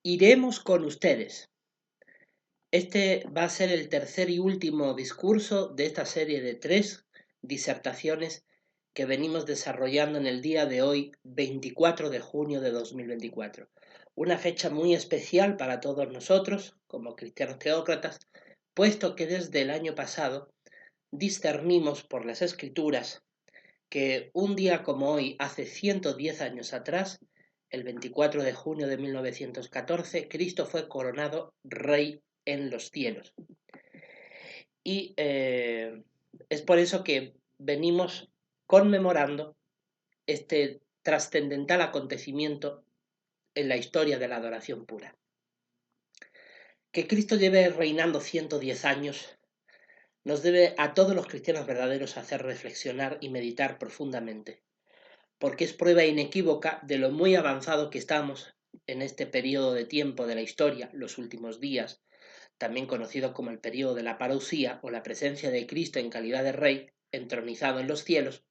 Iremos con ustedes. Este va a ser el tercer y último discurso de esta serie de 3 disertaciones que venimos desarrollando en el día de hoy, 24 de junio de 2024. Una fecha muy especial para todos nosotros, como cristianos teócratas, puesto que desde el año pasado discernimos por las Escrituras que un día como hoy, hace 110 años atrás, el 24 de junio de 1914, Cristo fue coronado Rey en los cielos. Y es por eso que venimos conmemorando este trascendental acontecimiento en la historia de la adoración pura. Que Cristo lleve reinando 110 años nos debe a todos los cristianos verdaderos hacer reflexionar y meditar profundamente, porque es prueba inequívoca de lo muy avanzado que estamos en este periodo de tiempo de la historia, los últimos días, también conocido como el periodo de la parusía o la presencia de Cristo en calidad de Rey entronizado en los cielos,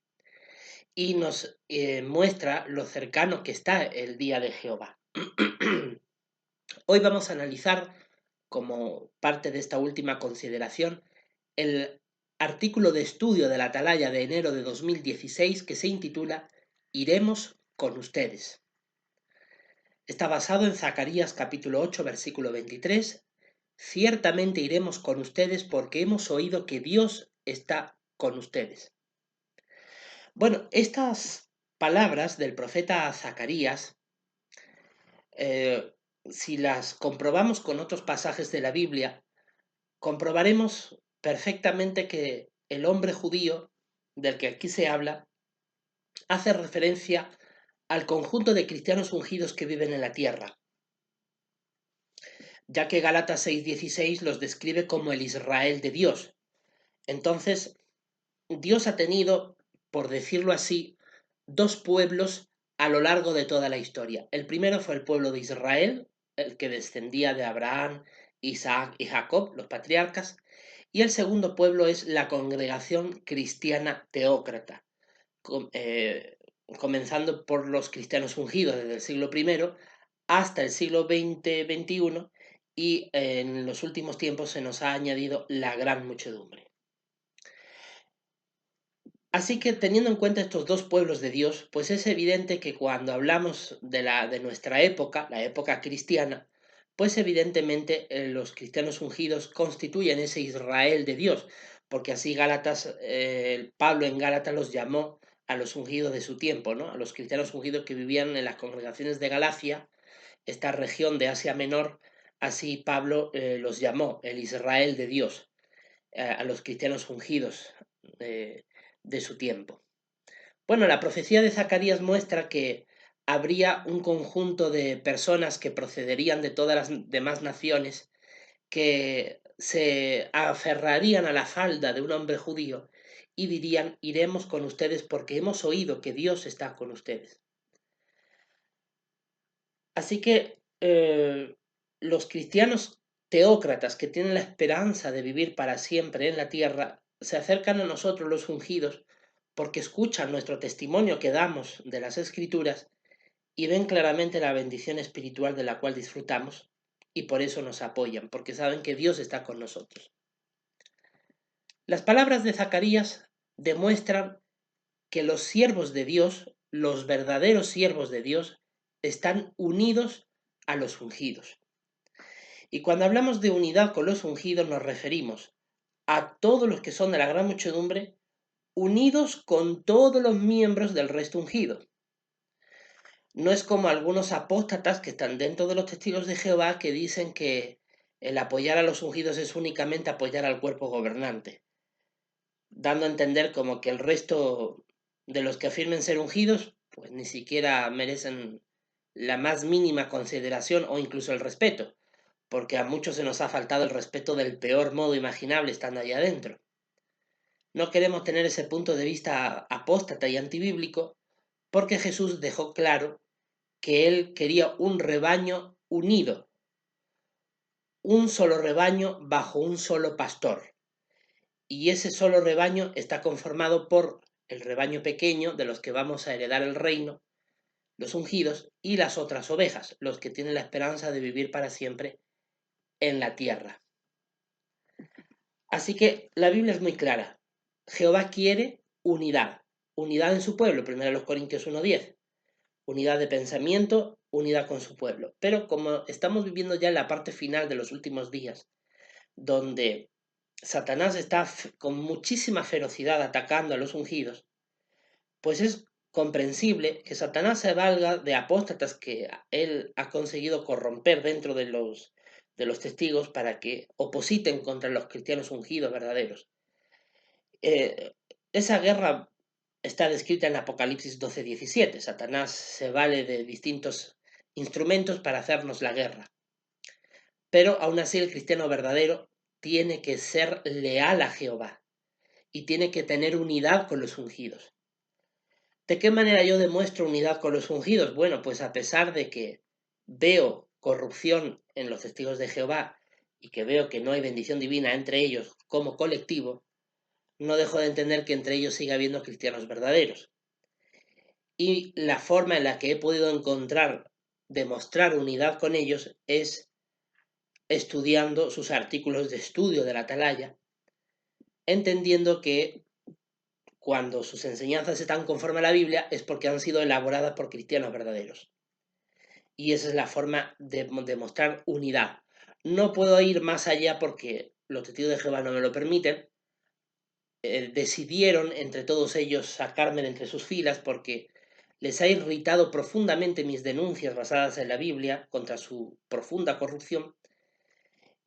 y nos muestra lo cercano que está el día de Jehová. Hoy vamos a analizar, como parte de esta última consideración, el artículo de estudio de la Atalaya de enero de 2016 que se intitula Iremos con ustedes. Está basado en Zacarías capítulo 8, versículo 23. Ciertamente iremos con ustedes porque hemos oído que Dios está con ustedes. Bueno, estas palabras del profeta Zacarías, si las comprobamos con otros pasajes de la Biblia, comprobaremos perfectamente que el hombre judío del que aquí se habla hace referencia al conjunto de cristianos ungidos que viven en la tierra, ya que Gálatas 6:16 los describe como el Israel de Dios. Entonces, Dios ha tenido, por decirlo así, dos pueblos a lo largo de toda la historia. El primero fue el pueblo de Israel, el que descendía de Abraham, Isaac y Jacob, los patriarcas, y el segundo pueblo es la congregación cristiana teócrata, comenzando por los cristianos ungidos desde el siglo I hasta el siglo XX-XXI, y en los últimos tiempos se nos ha añadido la gran muchedumbre. Así que teniendo en cuenta estos dos pueblos de Dios, pues es evidente que cuando hablamos de nuestra época, la época cristiana, pues evidentemente los cristianos ungidos constituyen ese Israel de Dios, porque así Pablo en Gálatas los llamó a los ungidos de su tiempo, ¿no? A los cristianos ungidos que vivían en las congregaciones de Galacia, esta región de Asia Menor, así Pablo los llamó el Israel de Dios, a los cristianos ungidos de su tiempo. Bueno, la profecía de Zacarías muestra que habría un conjunto de personas que procederían de todas las demás naciones que se aferrarían a la falda de un hombre judío y dirían, iremos con ustedes porque hemos oído que Dios está con ustedes. Así que los cristianos teócratas que tienen la esperanza de vivir para siempre en la tierra se acercan a nosotros los ungidos porque escuchan nuestro testimonio que damos de las Escrituras y ven claramente la bendición espiritual de la cual disfrutamos y por eso nos apoyan, porque saben que Dios está con nosotros. Las palabras de Zacarías demuestran que los siervos de Dios, los verdaderos siervos de Dios, están unidos a los ungidos. Y cuando hablamos de unidad con los ungidos nos referimos a todos los que son de la gran muchedumbre, unidos con todos los miembros del resto ungido. No es como algunos apóstatas que están dentro de los testigos de Jehová que dicen que el apoyar a los ungidos es únicamente apoyar al cuerpo gobernante, dando a entender como que el resto de los que afirmen ser ungidos, pues ni siquiera merecen la más mínima consideración o incluso el respeto, porque a muchos se nos ha faltado el respeto del peor modo imaginable estando allá adentro. No queremos tener ese punto de vista apóstata y antibíblico, porque Jesús dejó claro que él quería un rebaño unido, un solo rebaño bajo un solo pastor. Y ese solo rebaño está conformado por el rebaño pequeño de los que vamos a heredar el reino, los ungidos, y las otras ovejas, los que tienen la esperanza de vivir para siempre en la tierra. Así que la Biblia es muy clara. Jehová quiere unidad, unidad en su pueblo, 1 Corintios 1:10, unidad de pensamiento, unidad con su pueblo. Pero como estamos viviendo ya en la parte final de los últimos días, donde Satanás está con muchísima ferocidad atacando a los ungidos, pues es comprensible que Satanás se valga de apóstatas que él ha conseguido corromper dentro de los testigos para que opositen contra los cristianos ungidos verdaderos. Esa guerra está descrita en Apocalipsis 12:17. Satanás se vale de distintos instrumentos para hacernos la guerra. Pero aún así el cristiano verdadero tiene que ser leal a Jehová y tiene que tener unidad con los ungidos. ¿De qué manera yo demuestro unidad con los ungidos? Bueno, pues a pesar de que veo corrupción en los testigos de Jehová y que veo que no hay bendición divina entre ellos como colectivo, no dejo de entender que entre ellos sigue habiendo cristianos verdaderos. Y la forma en la que he podido demostrar unidad con ellos es estudiando sus artículos de estudio de la Atalaya, entendiendo que cuando sus enseñanzas están conforme a la Biblia es porque han sido elaboradas por cristianos verdaderos. Y esa es la forma de demostrar unidad. No puedo ir más allá porque los testigos de Jehová no me lo permiten. Decidieron entre todos ellos sacarme de entre sus filas porque les ha irritado profundamente mis denuncias basadas en la Biblia contra su profunda corrupción,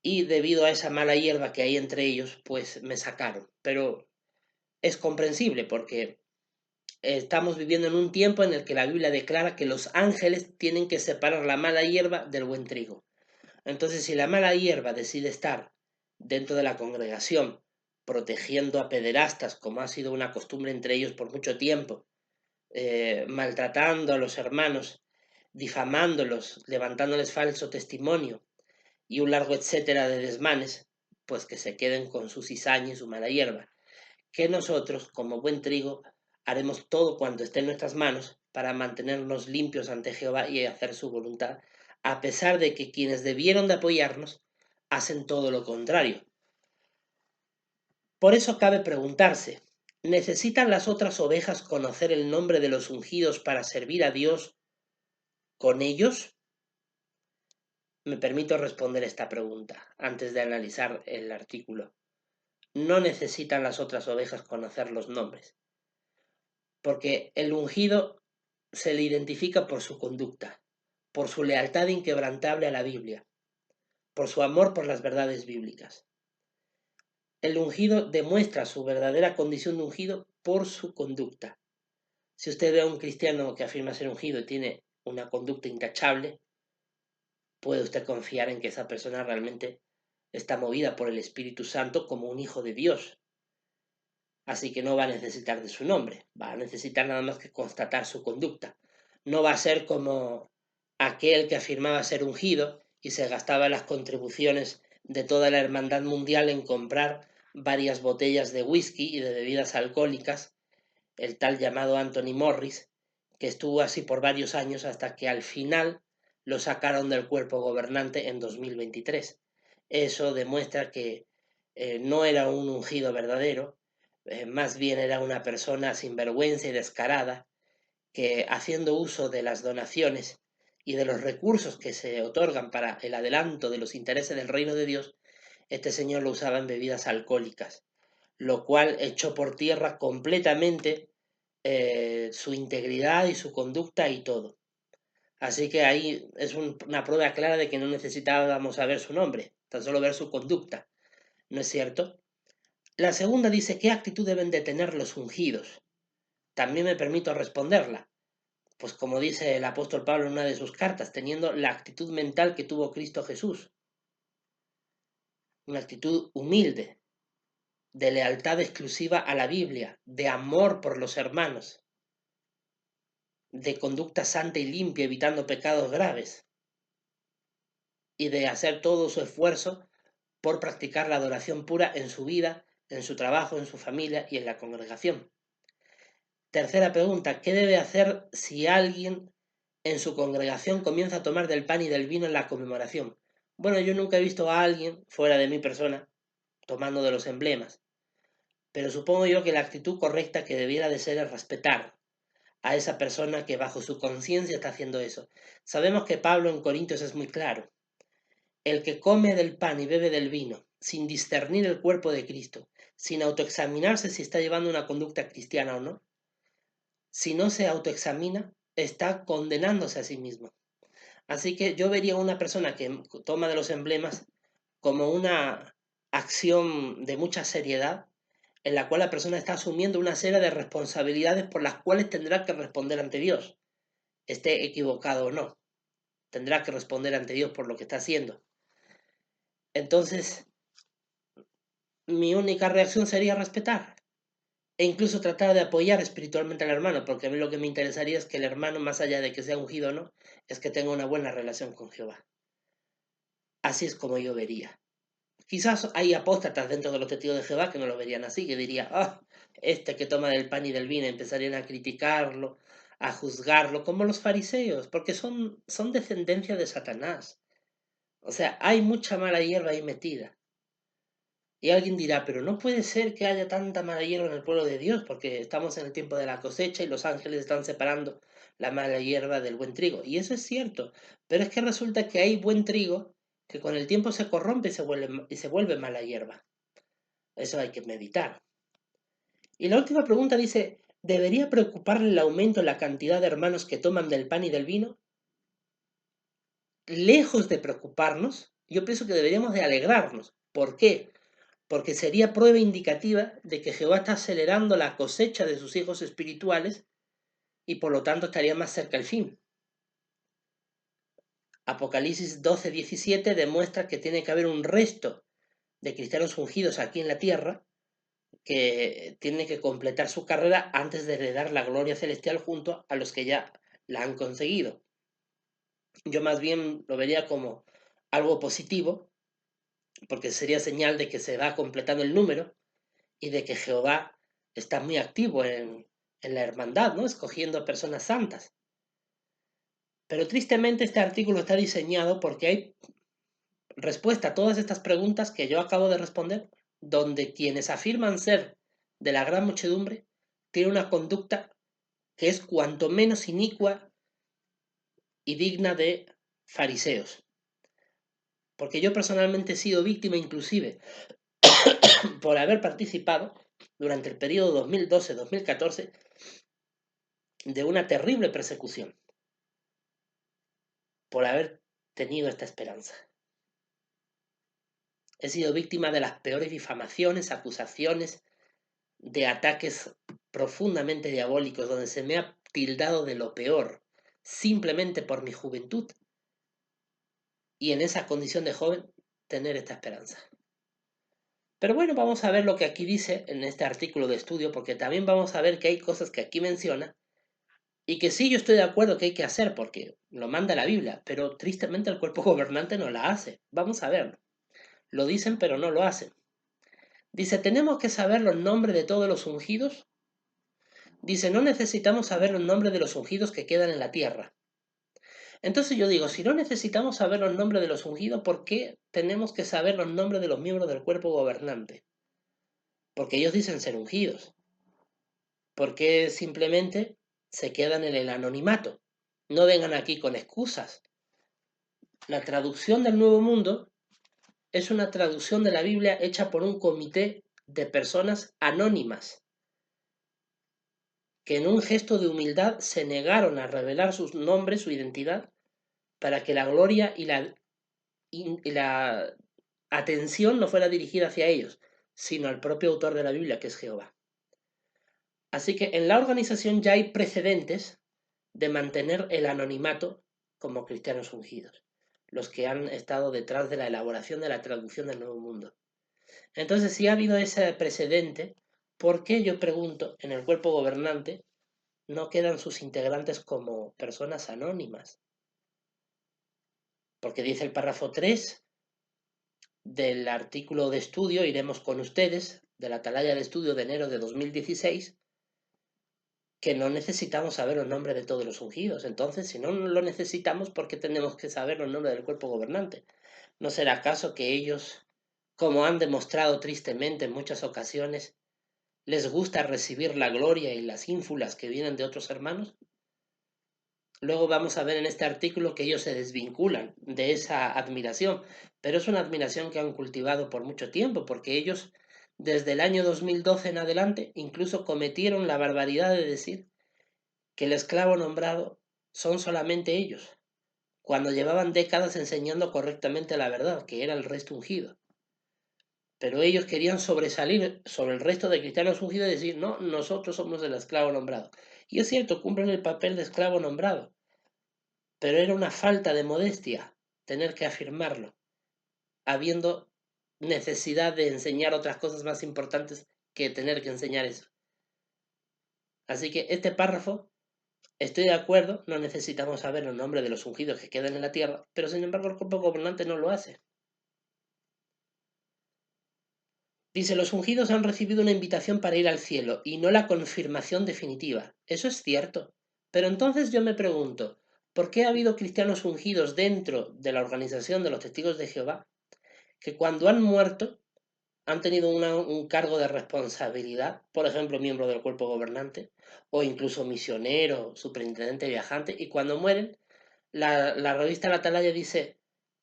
y debido a esa mala hierba que hay entre ellos, pues me sacaron. Pero es comprensible porque estamos viviendo en un tiempo en el que la Biblia declara que los ángeles tienen que separar la mala hierba del buen trigo. Entonces, si la mala hierba decide estar dentro de la congregación, protegiendo a pederastas, como ha sido una costumbre entre ellos por mucho tiempo, maltratando a los hermanos, difamándolos, levantándoles falso testimonio y un largo etcétera de desmanes, pues que se queden con su cizaña y su mala hierba. Que nosotros, como buen trigo, haremos todo cuanto esté en nuestras manos para mantenernos limpios ante Jehová y hacer su voluntad, a pesar de que quienes debieron de apoyarnos hacen todo lo contrario. Por eso cabe preguntarse, ¿necesitan las otras ovejas conocer el nombre de los ungidos para servir a Dios con ellos? Me permito responder esta pregunta antes de analizar el artículo. No necesitan las otras ovejas conocer los nombres, porque el ungido se le identifica por su conducta, por su lealtad inquebrantable a la Biblia, por su amor por las verdades bíblicas. El ungido demuestra su verdadera condición de ungido por su conducta. Si usted ve a un cristiano que afirma ser ungido y tiene una conducta intachable, puede usted confiar en que esa persona realmente está movida por el Espíritu Santo como un hijo de Dios. Así que no va a necesitar de su nombre, va a necesitar nada más que constatar su conducta. No va a ser como aquel que afirmaba ser ungido y se gastaba las contribuciones de toda la hermandad mundial en comprar varias botellas de whisky y de bebidas alcohólicas, el tal llamado Anthony Morris, que estuvo así por varios años hasta que al final lo sacaron del cuerpo gobernante en 2023. Eso demuestra que no era un ungido verdadero, más bien era una persona sinvergüenza y descarada, que haciendo uso de las donaciones y de los recursos que se otorgan para el adelanto de los intereses del reino de Dios, este señor lo usaba en bebidas alcohólicas, lo cual echó por tierra completamente su integridad y su conducta y todo. Así que ahí es una prueba clara de que no necesitábamos saber su nombre, tan solo ver su conducta, ¿no es cierto? La segunda dice, ¿qué actitud deben de tener los ungidos? También me permito responderla, pues como dice el apóstol Pablo en una de sus cartas, teniendo la actitud mental que tuvo Cristo Jesús, una actitud humilde, de lealtad exclusiva a la Biblia, de amor por los hermanos, de conducta santa y limpia, evitando pecados graves, y de hacer todo su esfuerzo por practicar la adoración pura en su vida, en su trabajo, en su familia y en la congregación. Tercera pregunta, ¿qué debe hacer si alguien en su congregación comienza a tomar del pan y del vino en la conmemoración. Bueno, yo nunca he visto a alguien, fuera de mi persona, tomando de los emblemas, pero supongo yo que la actitud correcta que debiera de ser es respetar a esa persona que bajo su conciencia está haciendo eso. Sabemos que Pablo en Corintios es muy claro. El que come del pan y bebe del vino, sin discernir el cuerpo de Cristo, sin autoexaminarse si está llevando una conducta cristiana o no, si no se autoexamina, está condenándose a sí mismo. Así que yo vería a una persona que toma de los emblemas como una acción de mucha seriedad, en la cual la persona está asumiendo una serie de responsabilidades por las cuales tendrá que responder ante Dios, esté equivocado o no. Tendrá que responder ante Dios por lo que está haciendo. Entonces, mi única reacción sería respetar e incluso tratar de apoyar espiritualmente al hermano, porque a mí lo que me interesaría es que el hermano, más allá de que sea ungido o no, es que tenga una buena relación con Jehová. Así es como yo vería. Quizás hay apóstatas dentro de los testigos de Jehová que no lo verían así, que diría, este que toma del pan y del vino, empezarían a criticarlo, a juzgarlo, como los fariseos, porque son descendencia de Satanás. O sea, hay mucha mala hierba ahí metida. Y alguien dirá, pero no puede ser que haya tanta mala hierba en el pueblo de Dios, porque estamos en el tiempo de la cosecha y los ángeles están separando la mala hierba del buen trigo. Y eso es cierto, pero es que resulta que hay buen trigo que con el tiempo se corrompe y se vuelve mala hierba. Eso hay que meditar. Y la última pregunta dice, ¿debería preocuparle el aumento en la cantidad de hermanos que toman del pan y del vino? Lejos de preocuparnos, yo pienso que deberíamos de alegrarnos. ¿Por qué? Porque sería prueba indicativa de que Jehová está acelerando la cosecha de sus hijos espirituales y por lo tanto estaría más cerca el fin. Apocalipsis 12:17 demuestra que tiene que haber un resto de cristianos ungidos aquí en la tierra que tiene que completar su carrera antes de heredar la gloria celestial junto a los que ya la han conseguido. Yo más bien lo vería como algo positivo, porque sería señal de que se va completando el número y de que Jehová está muy activo en la hermandad, ¿no? Escogiendo a personas santas. Pero tristemente este artículo está diseñado porque hay respuesta a todas estas preguntas que yo acabo de responder, donde quienes afirman ser de la gran muchedumbre tienen una conducta que es cuanto menos inicua y digna de fariseos. Porque yo personalmente he sido víctima inclusive por haber participado durante el periodo 2012-2014 de una terrible persecución, por haber tenido esta esperanza. He sido víctima de las peores difamaciones, acusaciones, de ataques profundamente diabólicos, donde se me ha tildado de lo peor, simplemente por mi juventud, y en esa condición de joven, tener esta esperanza. Pero bueno, vamos a ver lo que aquí dice en este artículo de estudio, porque también vamos a ver que hay cosas que aquí menciona y que sí yo estoy de acuerdo que hay que hacer, porque lo manda la Biblia, pero tristemente el cuerpo gobernante no la hace. Vamos a verlo. Lo dicen, pero no lo hacen. Dice, ¿tenemos que saber los nombres de todos los ungidos? Dice, no necesitamos saber los nombres de los ungidos que quedan en la tierra. Entonces yo digo, si no necesitamos saber los nombres de los ungidos, ¿por qué tenemos que saber los nombres de los miembros del cuerpo gobernante? Porque ellos dicen ser ungidos. ¿Por qué simplemente se quedan en el anonimato? No vengan aquí con excusas. La traducción del Nuevo Mundo es una traducción de la Biblia hecha por un comité de personas anónimas que en un gesto de humildad se negaron a revelar sus nombres, su identidad, para que la gloria y la atención no fuera dirigida hacia ellos, sino al propio autor de la Biblia, que es Jehová. Así que en la organización ya hay precedentes de mantener el anonimato como cristianos ungidos, los que han estado detrás de la elaboración de la traducción del Nuevo Mundo. Entonces, si ha habido ese precedente, ¿por qué, yo pregunto, en el cuerpo gobernante no quedan sus integrantes como personas anónimas? Porque dice el párrafo 3 del artículo de estudio, iremos con ustedes, de la atalaya de estudio de enero de 2016, que no necesitamos saber los nombres de todos los ungidos. Entonces, si no lo necesitamos, ¿por qué tenemos que saber los nombres del cuerpo gobernante? ¿No será acaso que ellos, como han demostrado tristemente en muchas ocasiones, les gusta recibir la gloria y las ínfulas que vienen de otros hermanos? Luego vamos a ver en este artículo que ellos se desvinculan de esa admiración, pero es una admiración que han cultivado por mucho tiempo, porque ellos desde el año 2012 en adelante incluso cometieron la barbaridad de decir que el esclavo nombrado son solamente ellos, cuando llevaban décadas enseñando correctamente la verdad, que era el resto ungido. Pero ellos querían sobresalir sobre el resto de cristianos ungidos y decir, no, nosotros somos el esclavo nombrado. Y es cierto, cumplen el papel de esclavo nombrado, pero era una falta de modestia tener que afirmarlo, habiendo necesidad de enseñar otras cosas más importantes que tener que enseñar eso. Así que este párrafo, estoy de acuerdo, no necesitamos saber los nombres de los ungidos que quedan en la tierra, pero sin embargo el cuerpo gobernante no lo hace. Dice, los ungidos han recibido una invitación para ir al cielo y no la confirmación definitiva. Eso es cierto. Pero entonces yo me pregunto, ¿por qué ha habido cristianos ungidos dentro de la organización de los testigos de Jehová que cuando han muerto han tenido un cargo de responsabilidad, por ejemplo, miembro del cuerpo gobernante, o incluso misionero, superintendente viajante, y cuando mueren, la revista La Atalaya dice,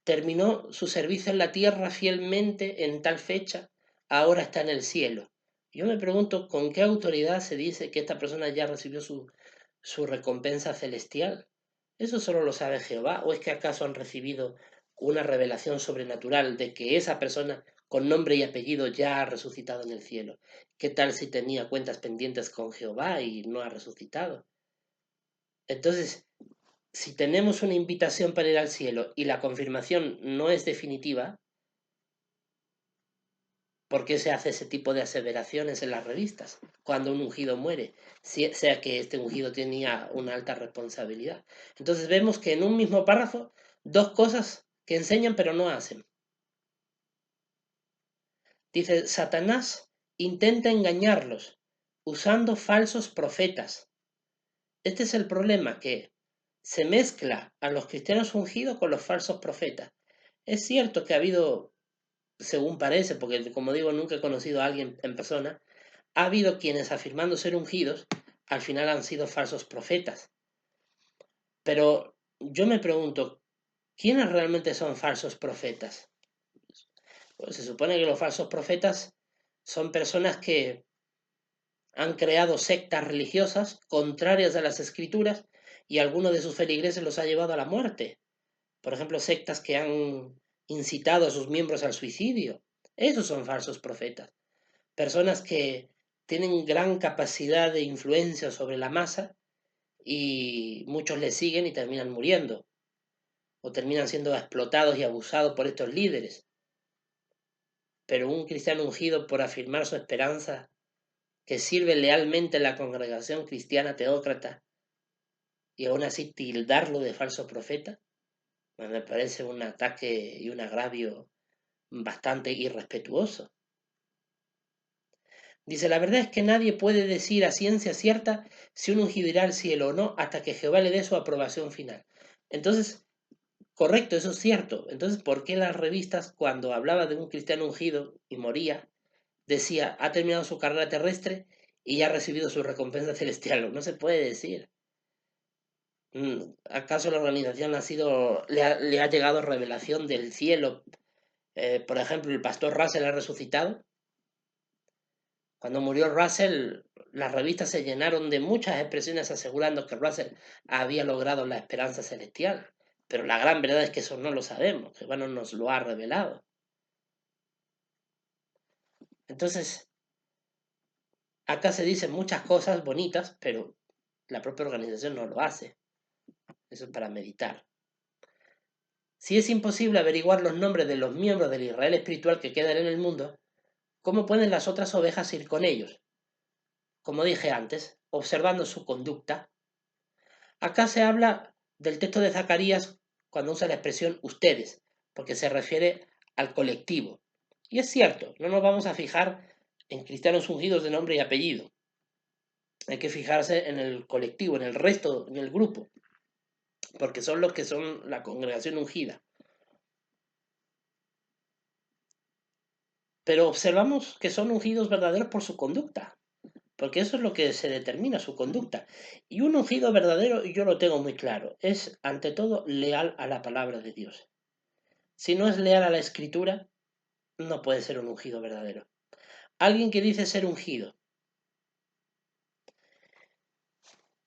terminó su servicio en la tierra fielmente en tal fecha, ahora está en el cielo? Yo me pregunto, ¿con qué autoridad se dice que esta persona ya recibió su recompensa celestial? ¿Eso solo lo sabe Jehová? ¿O es que acaso han recibido una revelación sobrenatural de que esa persona con nombre y apellido ya ha resucitado en el cielo? ¿Qué tal si tenía cuentas pendientes con Jehová y no ha resucitado? Entonces, si tenemos una invitación para ir al cielo y la confirmación no es definitiva, ¿por qué se hace ese tipo de aseveraciones en las revistas cuando un ungido muere? Sea que este ungido tenía una alta responsabilidad. Entonces vemos que en un mismo párrafo, dos cosas que enseñan pero no hacen. Dice, Satanás intenta engañarlos usando falsos profetas. Este es el problema, que se mezcla a los cristianos ungidos con los falsos profetas. Es cierto que ha habido, según parece, porque como digo, nunca he conocido a alguien en persona, ha habido quienes afirmando ser ungidos, al final han sido falsos profetas. Pero yo me pregunto, ¿quiénes realmente son falsos profetas? Pues se supone que los falsos profetas son personas que han creado sectas religiosas contrarias a las escrituras y alguno de sus feligreses los ha llevado a la muerte. Por ejemplo, sectas que han incitado a sus miembros al suicidio. Esos son falsos profetas. Personas que tienen gran capacidad de influencia sobre la masa y muchos les siguen y terminan muriendo o terminan siendo explotados y abusados por estos líderes. Pero un cristiano ungido por afirmar su esperanza, que sirve lealmente en la congregación cristiana teócrata y aún así tildarlo de falso profeta, pues me parece un ataque y un agravio bastante irrespetuoso. Dice, la verdad es que nadie puede decir a ciencia cierta si un ungido irá al cielo o no hasta que Jehová le dé su aprobación final. Entonces, correcto, eso es cierto. Entonces, ¿por qué las revistas, cuando hablaba de un cristiano ungido y moría, decía, ha terminado su carrera terrestre y ya ha recibido su recompensa celestial? No se puede decir. ¿Acaso la organización le ha llegado revelación del cielo? Por ejemplo, el pastor Russell ha resucitado. Cuando murió Russell, las revistas se llenaron de muchas expresiones asegurando que Russell había logrado la esperanza celestial. Pero la gran verdad es que eso no lo sabemos. Jehová no nos lo ha revelado. Entonces, acá se dicen muchas cosas bonitas, pero la propia organización no lo hace. Eso es para meditar. Si es imposible averiguar los nombres de los miembros del Israel espiritual que quedan en el mundo, ¿cómo pueden las otras ovejas ir con ellos? Como dije antes, observando su conducta. Acá se habla del texto de Zacarías cuando usa la expresión ustedes, porque se refiere al colectivo. Y es cierto, no nos vamos a fijar en cristianos ungidos de nombre y apellido. Hay que fijarse en el colectivo, en el resto, en el grupo, porque son los que son la congregación ungida. Pero observamos que son ungidos verdaderos por su conducta, porque eso es lo que se determina, su conducta. Y un ungido verdadero, y yo lo tengo muy claro, es ante todo leal a la palabra de Dios. Si no es leal a la escritura, no puede ser un ungido verdadero. Alguien que dice ser ungido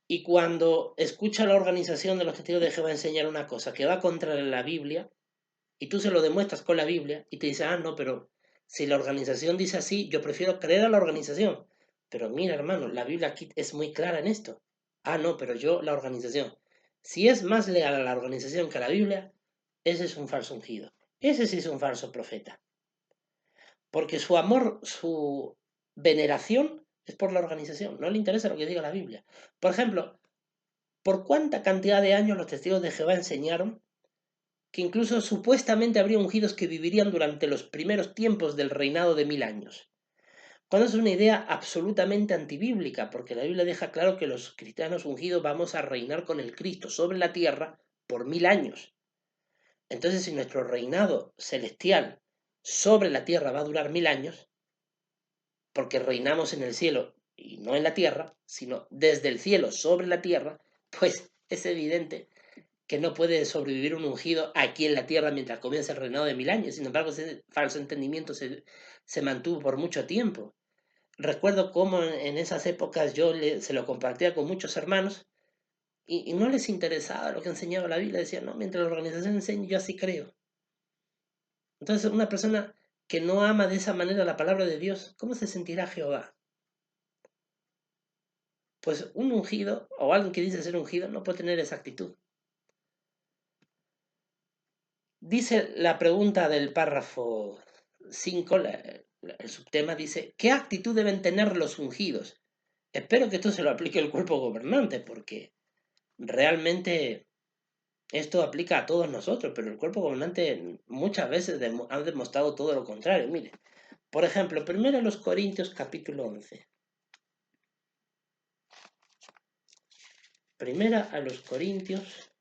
y cuando escucha a la organización de los testigos de Jehová enseñar una cosa que va contra la Biblia, y tú se lo demuestras con la Biblia, y te dice, ah, no, pero si la organización dice así, yo prefiero creer a la organización. Pero mira, hermano, la Biblia aquí es muy clara en esto. Ah, no, pero yo, la organización. Si es más leal a la organización que a la Biblia, ese es un falso ungido. Ese sí es un falso profeta. Porque su amor, su veneración es por la organización. No le interesa lo que diga la Biblia. Por ejemplo, ¿por cuánta cantidad de años los testigos de Jehová enseñaron que incluso supuestamente habría ungidos que vivirían durante los primeros tiempos del reinado de 1000 años? Cuando es una idea absolutamente antibíblica, porque la Biblia deja claro que los cristianos ungidos vamos a reinar con el Cristo sobre la tierra por 1000 años. Entonces, si nuestro reinado celestial sobre la tierra va a durar 1000 años, porque reinamos en el cielo y no en la tierra, sino desde el cielo sobre la tierra, pues es evidente que no puede sobrevivir un ungido aquí en la tierra mientras comienza el reinado de 1000 años. Sin embargo, ese falso entendimiento se mantuvo por mucho tiempo. Recuerdo cómo en esas épocas se lo compartía con muchos hermanos y no les interesaba lo que enseñaba la Biblia. Decían, no, mientras la organización enseñe, yo así creo. Entonces, una persona que no ama de esa manera la palabra de Dios, ¿cómo se sentirá Jehová? Pues un ungido o alguien que dice ser ungido no puede tener esa actitud. Dice la pregunta del párrafo 5, el subtema dice, ¿qué actitud deben tener los ungidos? Espero que esto se lo aplique el cuerpo gobernante, porque realmente esto aplica a todos nosotros, pero el cuerpo gobernante muchas veces ha demostrado todo lo contrario. Mire, por ejemplo, 1 Corintios capítulo 11. Primera a los Corintios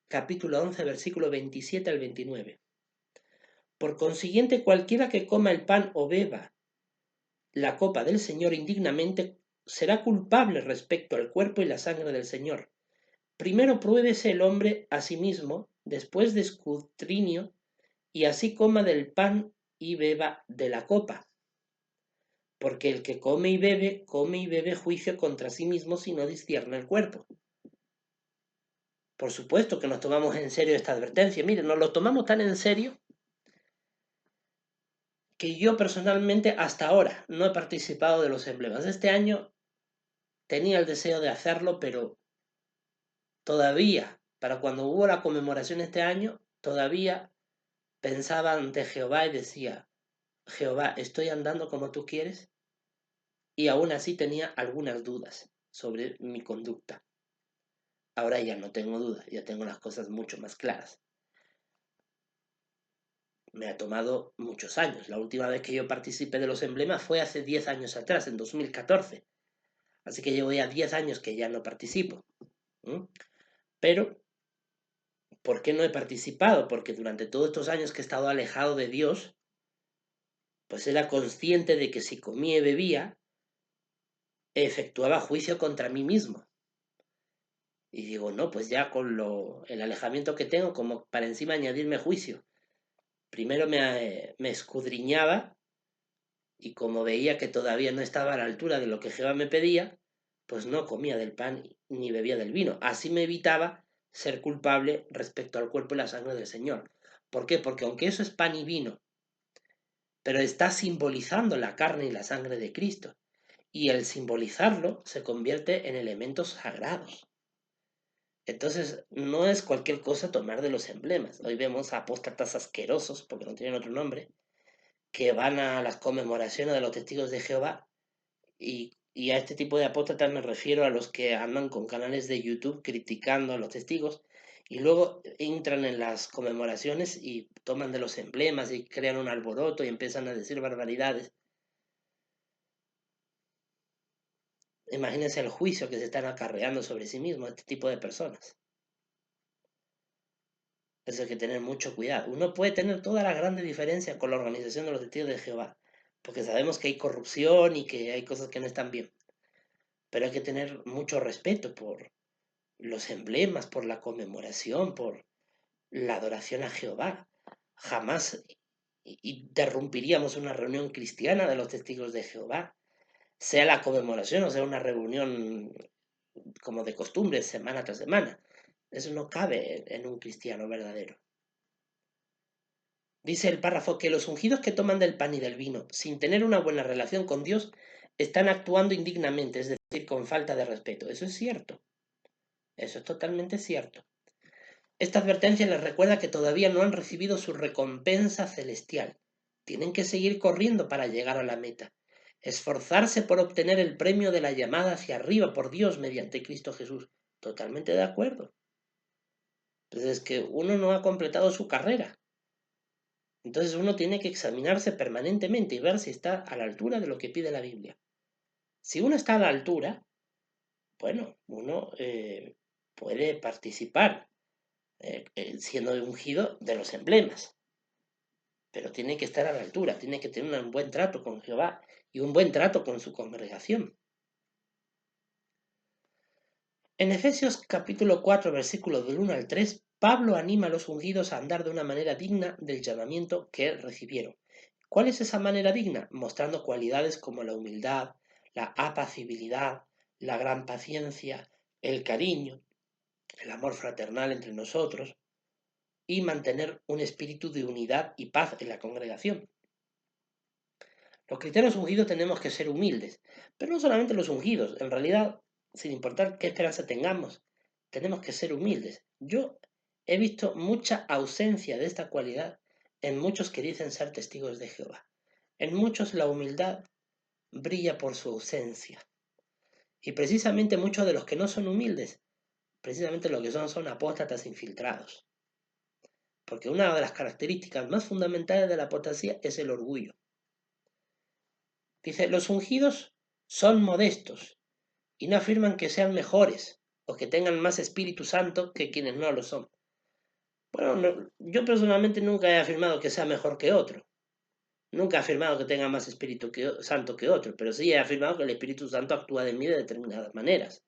capítulo 11, versículo 27 al 29. Por consiguiente, cualquiera que coma el pan o beba la copa del Señor indignamente será culpable respecto al cuerpo y la sangre del Señor. Primero pruébese el hombre a sí mismo, después de escudriño, y así coma del pan y beba de la copa. Porque el que come y bebe juicio contra sí mismo si no discierne el cuerpo. Por supuesto que nos tomamos en serio esta advertencia. Miren, nos lo tomamos tan en serio que yo personalmente hasta ahora no he participado de los emblemas. Este año tenía el deseo de hacerlo, pero todavía, para cuando hubo la conmemoración este año, todavía pensaba ante Jehová y decía, Jehová, ¿estoy andando como tú quieres? Y aún así tenía algunas dudas sobre mi conducta. Ahora ya no tengo dudas, ya tengo las cosas mucho más claras. Me ha tomado muchos años. La última vez que yo participé de los emblemas fue hace 10 años atrás, en 2014. Así que llevo ya 10 años que ya no participo. Pero, ¿por qué no he participado? Porque durante todos estos años que he estado alejado de Dios, pues era consciente de que si comía y bebía, efectuaba juicio contra mí mismo. Y digo, no, pues ya con el alejamiento que tengo, como para encima añadirme juicio. Primero me escudriñaba y como veía que todavía no estaba a la altura de lo que Jehová me pedía, pues no comía del pan ni bebía del vino. Así me evitaba ser culpable respecto al cuerpo y la sangre del Señor. ¿Por qué? Porque aunque eso es pan y vino, pero está simbolizando la carne y la sangre de Cristo. Y el simbolizarlo se convierte en elementos sagrados. Entonces, no es cualquier cosa tomar de los emblemas. Hoy vemos a apóstatas asquerosos, porque no tienen otro nombre, que van a las conmemoraciones de los testigos de Jehová. Y a este tipo de apóstatas me refiero a los que andan con canales de YouTube criticando a los testigos y luego entran en las conmemoraciones y toman de los emblemas y crean un alboroto y empiezan a decir barbaridades. imagínense el juicio que se están acarreando sobre sí mismos este tipo de personas. Eso hay que tener mucho cuidado. Uno puede tener toda la grande diferencia con la organización de los testigos de Jehová, porque sabemos que hay corrupción y que hay cosas que no están bien. Pero hay que tener mucho respeto por los emblemas, por la conmemoración, por la adoración a Jehová. Jamás interrumpiríamos una reunión cristiana de los testigos de Jehová, sea la conmemoración o sea una reunión como de costumbre, semana tras semana. Eso no cabe en un cristiano verdadero. Dice el párrafo que los ungidos que toman del pan y del vino sin tener una buena relación con Dios están actuando indignamente, es decir, con falta de respeto. Eso es cierto. Eso es totalmente cierto. Esta advertencia les recuerda que todavía no han recibido su recompensa celestial. Tienen que seguir corriendo para llegar a la meta. Esforzarse por obtener el premio de la llamada hacia arriba por Dios mediante Cristo Jesús. Totalmente de acuerdo. Entonces es que uno no ha completado su carrera. Entonces uno tiene que examinarse permanentemente y ver si está a la altura de lo que pide la Biblia. Si uno está a la altura, bueno, uno puede participar siendo ungido de los emblemas, pero tiene que estar a la altura, tiene que tener un buen trato con Jehová y un buen trato con su congregación. En Efesios capítulo 4, versículos del 1 al 3, Pablo anima a los ungidos a andar de una manera digna del llamamiento que recibieron. ¿Cuál es esa manera digna? Mostrando cualidades como la humildad, la apacibilidad, la gran paciencia, el cariño, el amor fraternal entre nosotros y mantener un espíritu de unidad y paz en la congregación. Los cristianos ungidos tenemos que ser humildes, pero no solamente los ungidos, en realidad, sin importar qué esperanza tengamos, tenemos que ser humildes. Yo he visto mucha ausencia de esta cualidad en muchos que dicen ser testigos de Jehová. En muchos la humildad brilla por su ausencia. Y precisamente muchos de los que no son humildes, precisamente lo que son apóstatas infiltrados. Porque una de las características más fundamentales de la apostasía es el orgullo. Dice, los ungidos son modestos y no afirman que sean mejores o que tengan más Espíritu Santo que quienes no lo son. Bueno, yo personalmente nunca he afirmado que sea mejor que otro. Nunca he afirmado que tenga más Espíritu Santo que otro, pero sí he afirmado que el Espíritu Santo actúa de mí de determinadas maneras.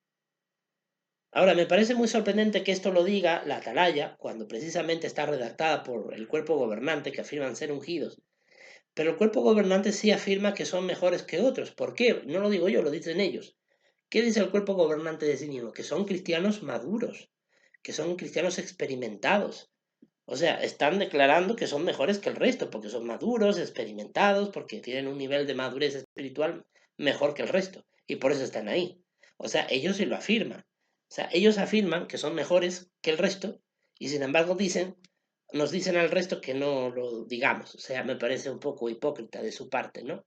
Ahora, me parece muy sorprendente que esto lo diga la atalaya, cuando precisamente está redactada por el cuerpo gobernante que afirman ser ungidos. Pero el cuerpo gobernante sí afirma que son mejores que otros. ¿Por qué? No lo digo yo, lo dicen ellos. ¿Qué dice el cuerpo gobernante de sí mismo? Que son cristianos maduros, que son cristianos experimentados. O sea, están declarando que son mejores que el resto, porque son maduros, experimentados, porque tienen un nivel de madurez espiritual mejor que el resto. Y por eso están ahí. O sea, ellos sí lo afirman. O sea, ellos afirman que son mejores que el resto y sin embargo nos dicen al resto que no lo digamos. O sea, me parece un poco hipócrita de su parte, ¿no?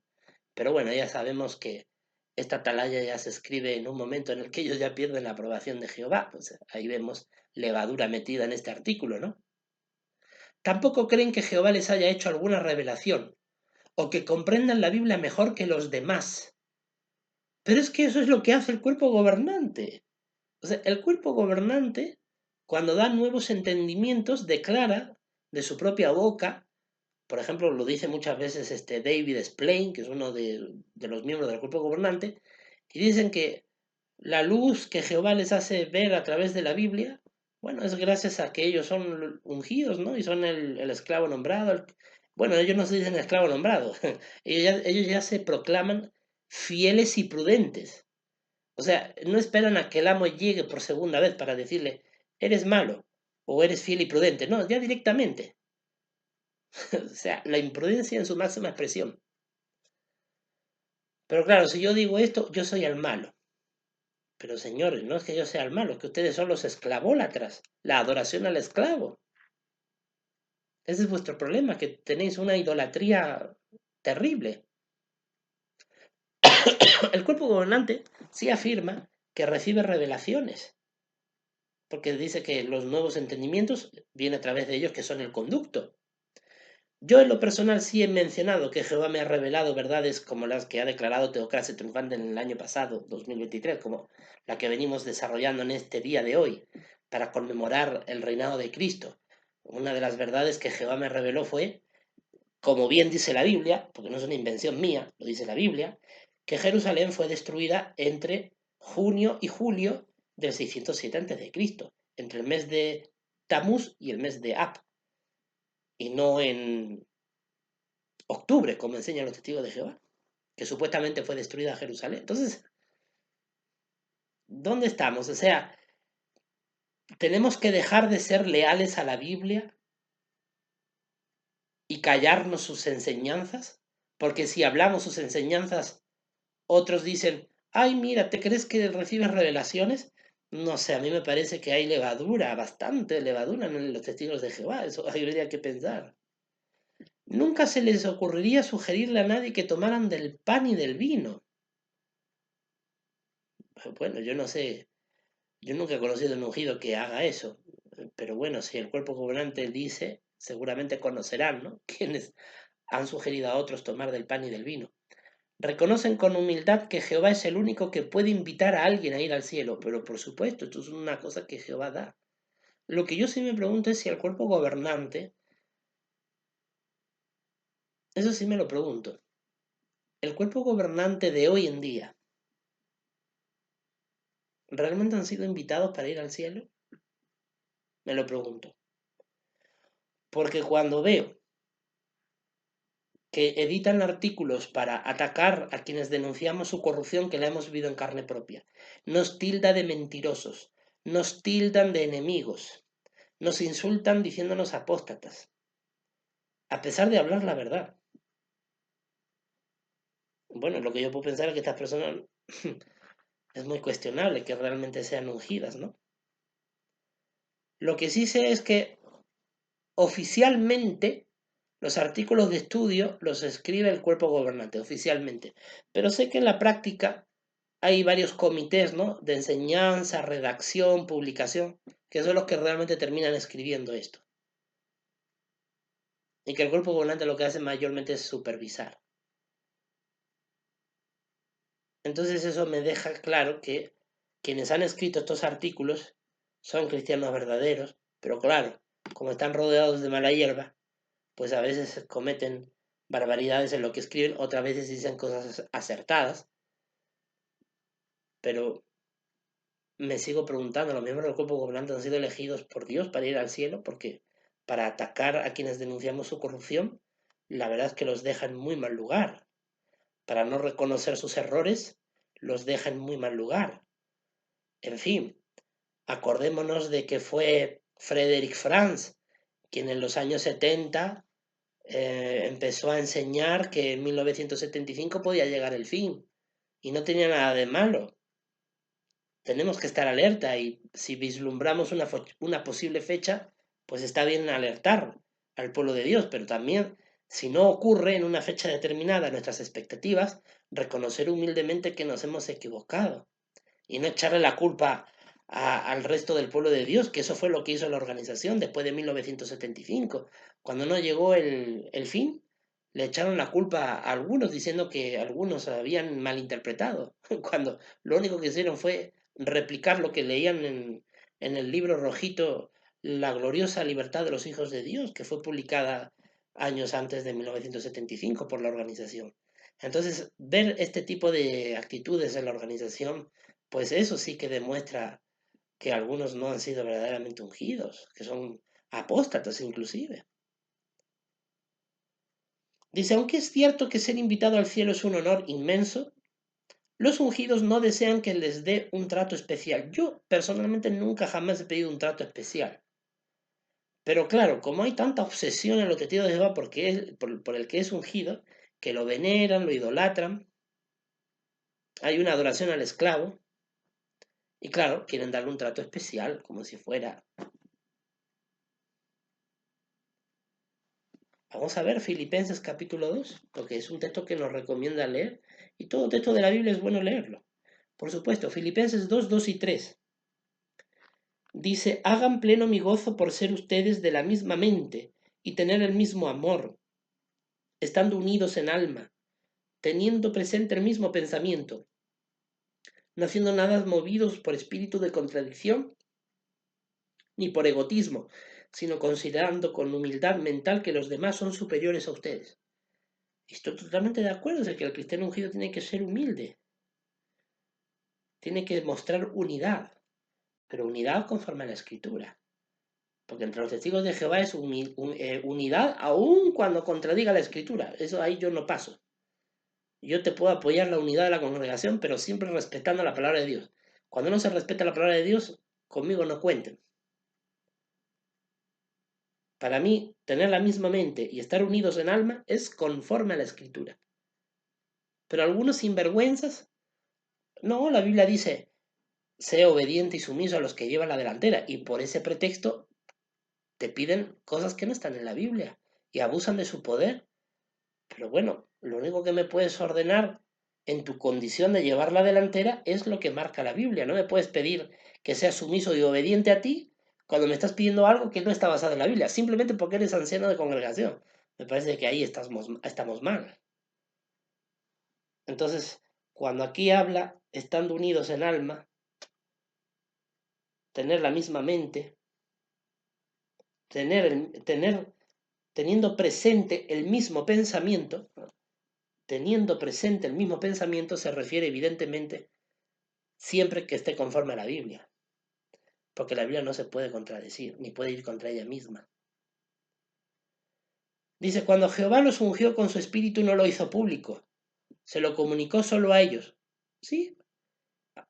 Pero bueno, ya sabemos que esta atalaya ya se escribe en un momento en el que ellos ya pierden la aprobación de Jehová. Pues ahí vemos levadura metida en este artículo, ¿no? Tampoco creen que Jehová les haya hecho alguna revelación o que comprendan la Biblia mejor que los demás. Pero es que eso es lo que hace el cuerpo gobernante. O sea, el cuerpo gobernante, cuando da nuevos entendimientos, declara de su propia boca, por ejemplo, lo dice muchas veces David Splain, que es uno de los miembros del cuerpo gobernante, y dicen que la luz que Jehová les hace ver a través de la Biblia, bueno, es gracias a que ellos son ungidos, ¿no? Y son el esclavo nombrado. Bueno, ellos no se dicen esclavo nombrado, ellos ya se proclaman fieles y prudentes. O sea, no esperan a que el amo llegue por segunda vez para decirle, eres malo o eres fiel y prudente. No, ya directamente. O sea, la imprudencia en su máxima expresión. Pero claro, si yo digo esto, yo soy el malo. Pero señores, no es que yo sea el malo, es que ustedes son los esclavólatras, la adoración al esclavo. Ese es vuestro problema, que tenéis una idolatría terrible. El cuerpo gobernante sí afirma que recibe revelaciones, porque dice que los nuevos entendimientos vienen a través de ellos, que son el conducto. Yo en lo personal sí he mencionado que Jehová me ha revelado verdades como las que ha declarado Teocracia Triunfante en el año pasado, 2023, como la que venimos desarrollando en este día de hoy, para conmemorar el reinado de Cristo. Una de las verdades que Jehová me reveló fue, como bien dice la Biblia, porque no es una invención mía, lo dice la Biblia, que Jerusalén fue destruida entre junio y julio del 607 a.C., entre el mes de Tamuz y el mes de Ab, y no en octubre, como enseñan los testigos de Jehová, que supuestamente fue destruida Jerusalén. Entonces, ¿dónde estamos? O sea, tenemos que dejar de ser leales a la Biblia y callarnos sus enseñanzas, porque si hablamos sus enseñanzas, otros dicen, ay, mira, ¿te crees que recibes revelaciones? No sé, a mí me parece que hay levadura, bastante levadura en los testigos de Jehová, eso habría que pensar. Nunca se les ocurriría sugerirle a nadie que tomaran del pan y del vino. Bueno, yo no sé, yo nunca he conocido un ungido que haga eso, pero bueno, si el cuerpo gobernante dice, seguramente conocerán, ¿no? Quienes han sugerido a otros tomar del pan y del vino. Reconocen con humildad que Jehová es el único que puede invitar a alguien a ir al cielo, pero por supuesto, esto es una cosa que Jehová da. Lo que yo sí me pregunto es si el cuerpo gobernante, eso sí me lo pregunto, el cuerpo gobernante de hoy en día, ¿realmente han sido invitados para ir al cielo? Me lo pregunto. Porque cuando veo que editan artículos para atacar a quienes denunciamos su corrupción que la hemos vivido en carne propia. Nos tilda de mentirosos, nos tildan de enemigos, nos insultan diciéndonos apóstatas, a pesar de hablar la verdad. Bueno, lo que yo puedo pensar es que estas personas es muy cuestionable que realmente sean ungidas, ¿no? Lo que sí sé es que oficialmente los artículos de estudio los escribe el cuerpo gobernante, oficialmente. Pero sé que en la práctica hay varios comités, ¿no? De enseñanza, redacción, publicación, que son los que realmente terminan escribiendo esto. Y que el cuerpo gobernante lo que hace mayormente es supervisar. Entonces eso me deja claro que quienes han escrito estos artículos son cristianos verdaderos, pero claro, como están rodeados de mala hierba, pues a veces cometen barbaridades en lo que escriben, otras veces dicen cosas acertadas, pero me sigo preguntando, ¿los miembros del cuerpo gobernante han sido elegidos por Dios para ir al cielo? Porque para atacar a quienes denunciamos su corrupción, la verdad es que los deja en muy mal lugar. Para no reconocer sus errores, los deja en muy mal lugar. En fin, acordémonos de que fue Frederick Franz quien en los años 70 empezó a enseñar que en 1975 podía llegar el fin y no tenía nada de malo. Tenemos que estar alerta y si vislumbramos una posible fecha, pues está bien alertar al pueblo de Dios, pero también si no ocurre en una fecha determinada nuestras expectativas, reconocer humildemente que nos hemos equivocado y no echarle la culpa al resto del pueblo de Dios, que eso fue lo que hizo la organización después de 1975. Cuando no llegó el fin, le echaron la culpa a algunos diciendo que algunos habían malinterpretado, cuando lo único que hicieron fue replicar lo que leían en el libro rojito La gloriosa libertad de los hijos de Dios, que fue publicada años antes de 1975 por la organización. Entonces, ver este tipo de actitudes en la organización, pues eso sí que demuestra que algunos no han sido verdaderamente ungidos, que son apóstatas inclusive. Dice, aunque es cierto que ser invitado al cielo es un honor inmenso, los ungidos no desean que les dé un trato especial. Yo personalmente nunca jamás he pedido un trato especial. Pero claro, como hay tanta obsesión en los testigos de Jehová por el que es ungido, que lo veneran, lo idolatran, hay una adoración al esclavo, y claro, quieren darle un trato especial, como si fuera. Vamos a ver Filipenses capítulo 2, porque es un texto que nos recomienda leer, y todo texto de la Biblia es bueno leerlo. Por supuesto, Filipenses 2, 2 y 3. Dice, hagan pleno mi gozo por ser ustedes de la misma mente y tener el mismo amor, estando unidos en alma, teniendo presente el mismo pensamiento, no haciendo nada movidos por espíritu de contradicción ni por egotismo, sino considerando con humildad mental que los demás son superiores a ustedes. Estoy totalmente de acuerdo en que el cristiano ungido tiene que ser humilde, tiene que mostrar unidad, pero unidad conforme a la Escritura. Porque entre los testigos de Jehová es unidad aun cuando contradiga la Escritura. Eso ahí yo no paso. Yo te puedo apoyar la unidad de la congregación, pero siempre respetando la palabra de Dios. Cuando no se respeta la palabra de Dios, conmigo no cuenten. Para mí, tener la misma mente y estar unidos en alma es conforme a la Escritura. Pero algunos sinvergüenzas, no, la Biblia dice, sé obediente y sumiso a los que llevan la delantera, y por ese pretexto te piden cosas que no están en la Biblia y abusan de su poder. Pero bueno, lo único que me puedes ordenar en tu condición de llevar la delantera es lo que marca la Biblia. No me puedes pedir que seas sumiso y obediente a ti cuando me estás pidiendo algo que no está basado en la Biblia, simplemente porque eres anciano de congregación. Me parece que ahí estamos mal. Entonces, cuando aquí habla, estando unidos en alma, tener la misma mente, teniendo presente el mismo pensamiento, teniendo presente el mismo pensamiento se refiere evidentemente siempre que esté conforme a la Biblia, porque la Biblia no se puede contradecir, ni puede ir contra ella misma. Dice, cuando Jehová los ungió con su espíritu no lo hizo público, se lo comunicó solo a ellos. Sí,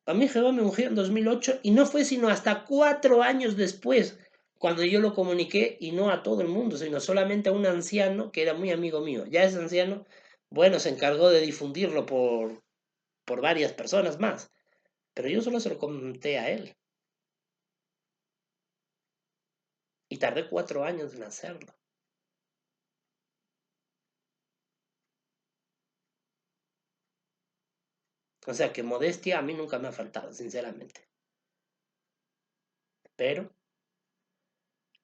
a mí Jehová me ungió en 2008 y no fue sino hasta 4 años después cuando yo lo comuniqué, y no a todo el mundo, sino solamente a un anciano que era muy amigo mío. Ya ese anciano, bueno, se encargó de difundirlo por varias personas más, pero yo solo se lo conté a él. Y tardé 4 años en hacerlo. O sea que modestia a mí nunca me ha faltado, sinceramente. Pero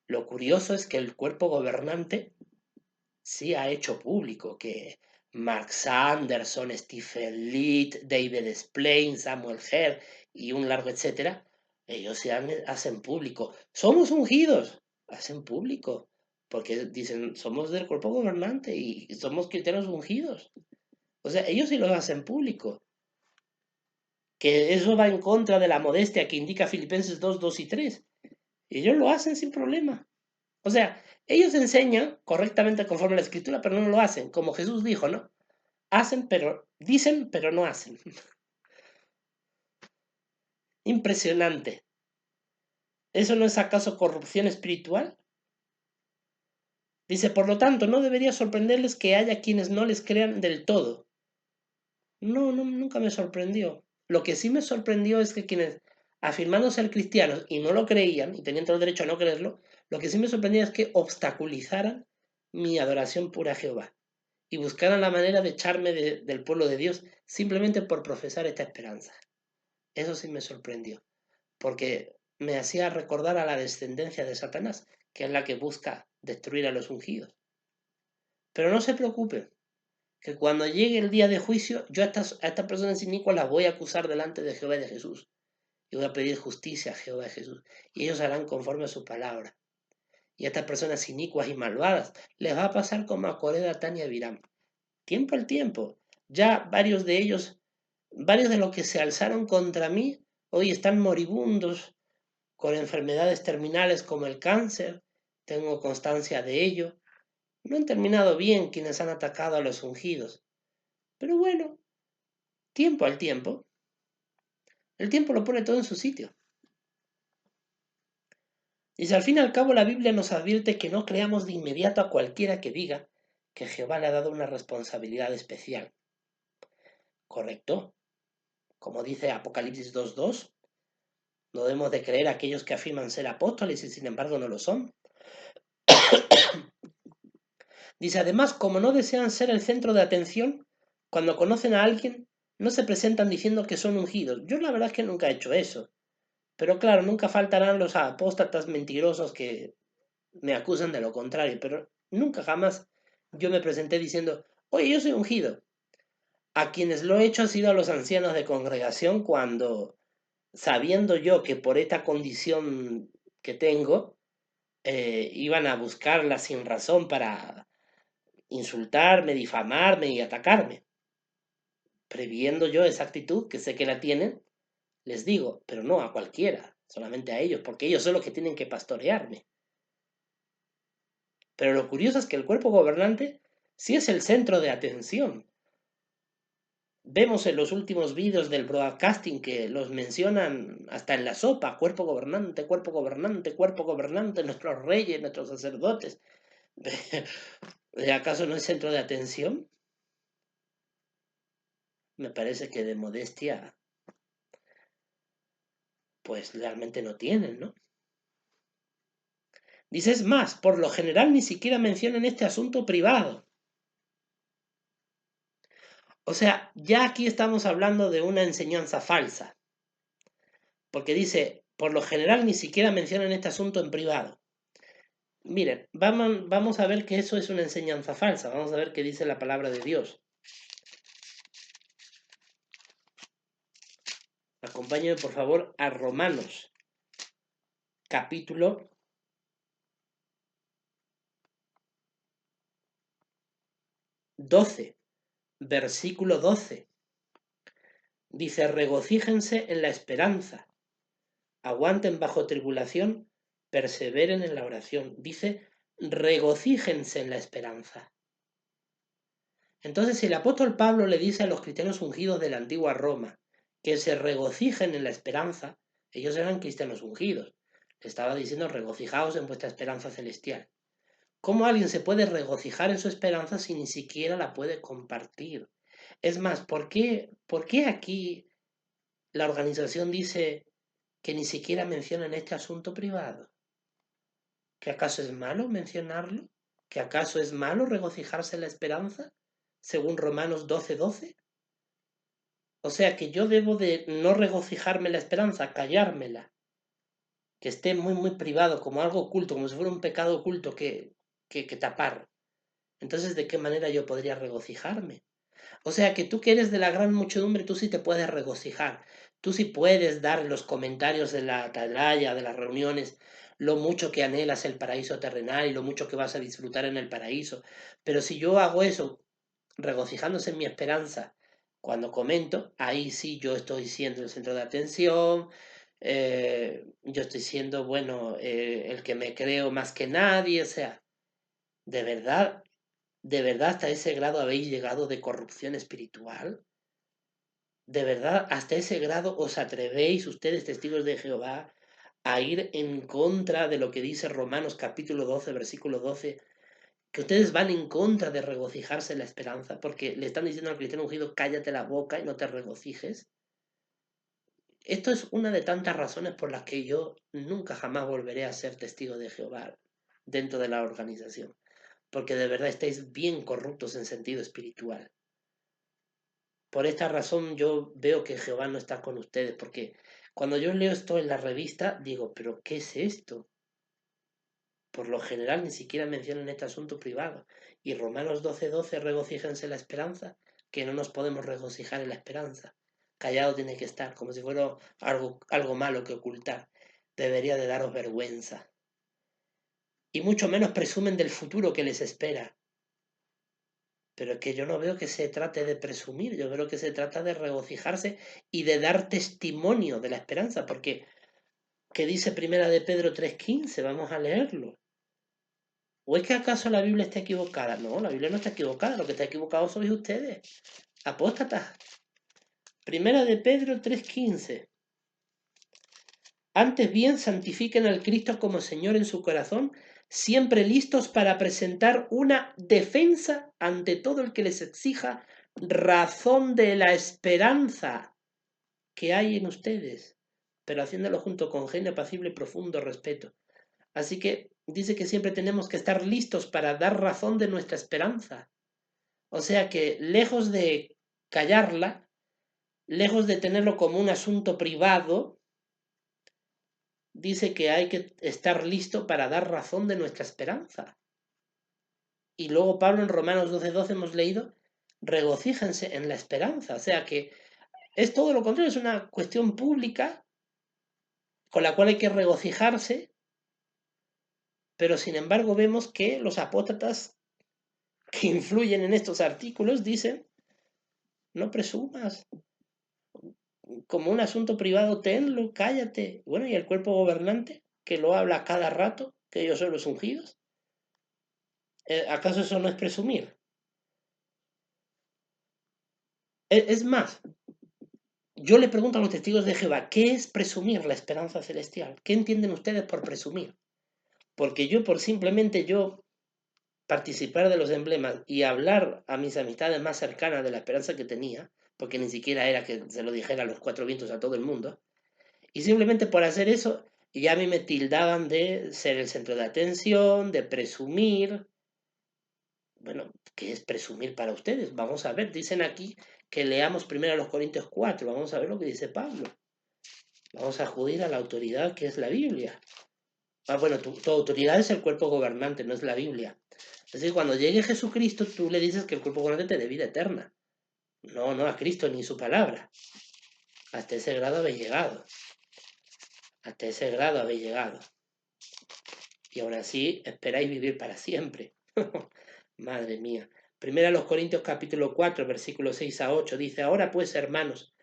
lo curioso es que el cuerpo gobernante sí ha hecho público que Mark Sanderson, Stephen Leith, David Splain, Samuel Herr y un largo etcétera, ellos sí hacen público. Somos ungidos, hacen público, porque dicen, somos del cuerpo gobernante y somos cristianos ungidos. O sea, ellos sí lo hacen público. Que eso va en contra de la modestia que indica Filipenses 2, 2 y 3. Ellos lo hacen sin problema. O sea, ellos enseñan correctamente conforme a la escritura, pero no lo hacen, como Jesús dijo, ¿no? Dicen, pero no hacen. Impresionante. ¿Eso no es acaso corrupción espiritual? Dice, por lo tanto, no debería sorprenderles que haya quienes no les crean del todo. No, nunca me sorprendió. Lo que sí me sorprendió es que quienes, afirmando ser cristianos y no lo creían, y tenían todo el derecho a no creerlo, lo que sí me sorprendía es que obstaculizaran mi adoración pura a Jehová y buscaran la manera de echarme del pueblo de Dios simplemente por profesar esta esperanza. Eso sí me sorprendió, porque me hacía recordar a la descendencia de Satanás, que es la que busca destruir a los ungidos. Pero no se preocupen, que cuando llegue el día de juicio, yo a estas personas inicuas las voy a acusar delante de Jehová y de Jesús. Y voy a pedir justicia a Jehová y Jesús. Y ellos harán conforme a su palabra. Y a estas personas inicuas y malvadas les va a pasar como a Coré, Datán y Abiram. Tiempo al tiempo. Ya varios de ellos, varios de los que se alzaron contra mí, hoy están moribundos con enfermedades terminales como el cáncer. Tengo constancia de ello. No han terminado bien quienes han atacado a los ungidos. Pero bueno, tiempo al tiempo. El tiempo lo pone todo en su sitio. Dice, al fin y al cabo la Biblia nos advierte que no creamos de inmediato a cualquiera que diga que Jehová le ha dado una responsabilidad especial. ¿Correcto? Como dice Apocalipsis 2.2, no debemos de creer a aquellos que afirman ser apóstoles y sin embargo no lo son. Dice, además, como no desean ser el centro de atención, cuando conocen a alguien, no se presentan diciendo que son ungidos. Yo la verdad es que nunca he hecho eso. Pero claro, nunca faltarán los apóstatas mentirosos que me acusan de lo contrario, pero nunca jamás Yo me presenté diciendo, oye, yo soy ungido. A quienes lo he hecho ha sido a los ancianos de congregación cuando, sabiendo yo que por esta condición que tengo, iban a buscarla sin razón para insultarme, difamarme y atacarme. Previendo yo esa actitud, que sé que la tienen, les digo, pero no a cualquiera, solamente a ellos, porque ellos son los que tienen que pastorearme. Pero lo curioso es que el cuerpo gobernante sí es el centro de atención. Vemos en los últimos vídeos del broadcasting que los mencionan hasta en la sopa, cuerpo gobernante, cuerpo gobernante, cuerpo gobernante, nuestros reyes, nuestros sacerdotes. ¿Acaso no es centro de atención? Me parece que de modestia, pues realmente no tienen, ¿no? Dices más, por lo general ni siquiera mencionan este asunto privado. O sea, ya aquí estamos hablando de una enseñanza falsa, porque dice, por lo general ni siquiera mencionan este asunto en privado. Miren, vamos a ver que eso es una enseñanza falsa, vamos a ver qué dice la palabra de Dios. Acompáñenme por favor a Romanos, capítulo 12, versículo 12. Dice, regocíjense en la esperanza, aguanten bajo tribulación, perseveren en la oración. Dice, regocíjense en la esperanza. Entonces, si el apóstol Pablo le dice a los cristianos ungidos de la antigua Roma que se regocijen en la esperanza, ellos eran cristianos ungidos. Le estaba diciendo, regocijaos en vuestra esperanza celestial. ¿Cómo alguien se puede regocijar en su esperanza si ni siquiera la puede compartir? Es más, por qué aquí la organización dice que ni siquiera mencionan este asunto privado? ¿Que acaso es malo mencionarlo? ¿Que acaso es malo regocijarse en la esperanza? Según Romanos 12:12. O sea que yo debo de no regocijarme en la esperanza, callármela, que esté muy, muy privado, como algo oculto, como si fuera un pecado oculto que tapar. Entonces, ¿de qué manera yo podría regocijarme? O sea que tú que eres de la gran muchedumbre, tú sí te puedes regocijar. Tú sí puedes dar en los comentarios de la atalaya, de las reuniones, lo mucho que anhelas el paraíso terrenal y lo mucho que vas a disfrutar en el paraíso. Pero si yo hago eso, regocijándose en mi esperanza, cuando comento, ahí sí yo estoy siendo el centro de atención, yo estoy siendo, bueno, el que me creo más que nadie, o sea, de verdad, ¿de verdad hasta ese grado habéis llegado de corrupción espiritual? ¿De verdad hasta ese grado os atrevéis, ustedes testigos de Jehová, a ir en contra de lo que dice Romanos capítulo 12, versículo 12, que ustedes van en contra de regocijarse en la esperanza, porque le están diciendo al cristiano ungido, cállate la boca y no te regocijes? Esto es una de tantas razones por las que yo nunca jamás volveré a ser testigo de Jehová dentro de la organización, porque de verdad estáis bien corruptos en sentido espiritual. Por esta razón yo veo que Jehová no está con ustedes, porque cuando yo leo esto en la revista, digo, pero ¿qué es esto? Por lo general ni siquiera mencionan este asunto privado. Y Romanos 12:12, regocíjense en la esperanza, que no nos podemos regocijar en la esperanza. Callado tiene que estar, como si fuera algo malo que ocultar. Debería de daros vergüenza. Y mucho menos presumen del futuro que les espera. Pero es que yo no veo que se trate de presumir, yo creo que se trata de regocijarse y de dar testimonio de la esperanza, porque ¿qué dice Primera de Pedro 3:15? Vamos a leerlo. ¿O es que acaso la Biblia está equivocada? No, la Biblia no está equivocada, lo que está equivocado sois ustedes, apóstatas. Primera de Pedro 3:15. Antes bien, santifiquen al Cristo como Señor en su corazón, siempre listos para presentar una defensa ante todo el que les exija razón de la esperanza que hay en ustedes, pero haciéndolo junto con genio apacible y profundo respeto. Así que dice que siempre tenemos que estar listos para dar razón de nuestra esperanza. O sea que lejos de callarla, lejos de tenerlo como un asunto privado, dice que hay que estar listo para dar razón de nuestra esperanza. Y luego Pablo en Romanos 12:12 hemos leído, regocíjense en la esperanza. O sea que es todo lo contrario, es una cuestión pública con la cual hay que regocijarse, pero sin embargo vemos que los apóstatas que influyen en estos artículos dicen, no presumas, como un asunto privado tenlo, cállate. Bueno, y el cuerpo gobernante, que lo habla cada rato, que ellos son los ungidos, ¿acaso eso no es presumir? Es más, yo le pregunto a los testigos de Jehová, ¿qué es presumir la esperanza celestial? ¿Qué entienden ustedes por presumir? Porque yo, por simplemente yo participar de los emblemas y hablar a mis amistades más cercanas de la esperanza que tenía, porque ni siquiera era que se lo dijera a los cuatro vientos a todo el mundo, y simplemente por hacer eso, ya a mí me tildaban de ser el centro de atención, de presumir. Bueno, ¿qué es presumir para ustedes? Vamos a ver, dicen aquí que leamos primero a los Corintios 4, vamos a ver lo que dice Pablo. Vamos a acudir a la autoridad que es la Biblia. Bueno, tu autoridad es el cuerpo gobernante, no es la Biblia. Es decir, cuando llegue Jesucristo, tú le dices que el cuerpo gobernante te dé vida eterna. No, no a Cristo ni su palabra. Hasta ese grado habéis llegado. Hasta ese grado habéis llegado. Y aún así esperáis vivir para siempre. Madre mía. Primera a los Corintios capítulo 4, versículos 6 a 8, dice, ahora pues, hermanos,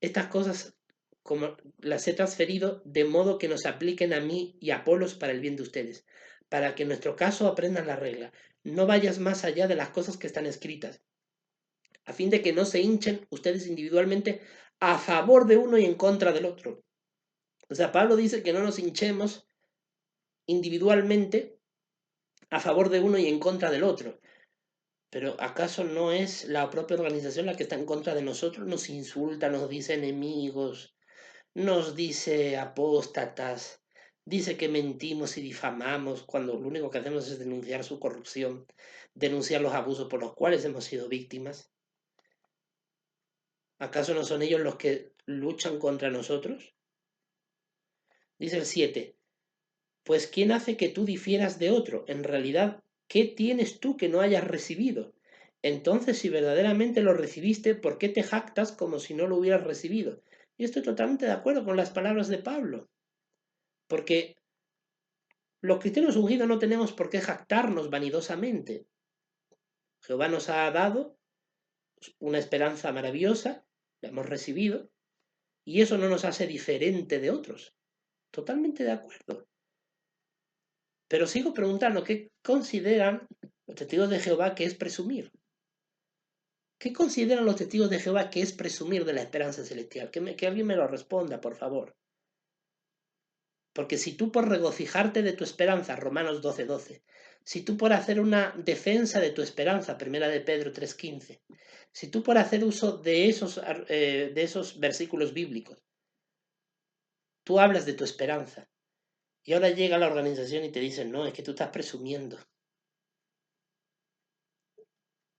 estas cosas como las he transferido de modo que nos apliquen a mí y a Apolos para el bien de ustedes, para que en nuestro caso aprendan la regla. No vayas más allá de las cosas que están escritas, a fin de que no se hinchen ustedes individualmente a favor de uno y en contra del otro. O sea, Pablo dice que no nos hinchemos individualmente a favor de uno y en contra del otro. Pero ¿acaso no es la propia organización la que está en contra de nosotros? Nos insulta, nos dice enemigos, nos dice apóstatas, dice que mentimos y difamamos cuando lo único que hacemos es denunciar su corrupción, denunciar los abusos por los cuales hemos sido víctimas. ¿Acaso no son ellos los que luchan contra nosotros? Dice el 7, pues ¿quién hace que tú difieras de otro? En realidad, ¿qué tienes tú que no hayas recibido? Entonces, si verdaderamente lo recibiste, ¿por qué te jactas como si no lo hubieras recibido? Yo estoy totalmente de acuerdo con las palabras de Pablo, porque los cristianos ungidos no tenemos por qué jactarnos vanidosamente. Jehová nos ha dado una esperanza maravillosa, la hemos recibido, y eso no nos hace diferente de otros. Totalmente de acuerdo. Pero sigo preguntando, ¿qué consideran los testigos de Jehová que es presumir? ¿Qué consideran los testigos de Jehová que es presumir de la esperanza celestial? Que alguien me lo responda, por favor. Porque si tú por regocijarte de tu esperanza, Romanos 12:12, si tú por hacer una defensa de tu esperanza, Primera de Pedro 3:15, si tú por hacer uso de esos versículos bíblicos, tú hablas de tu esperanza, y ahora llega la organización y te dicen, no, es que tú estás presumiendo.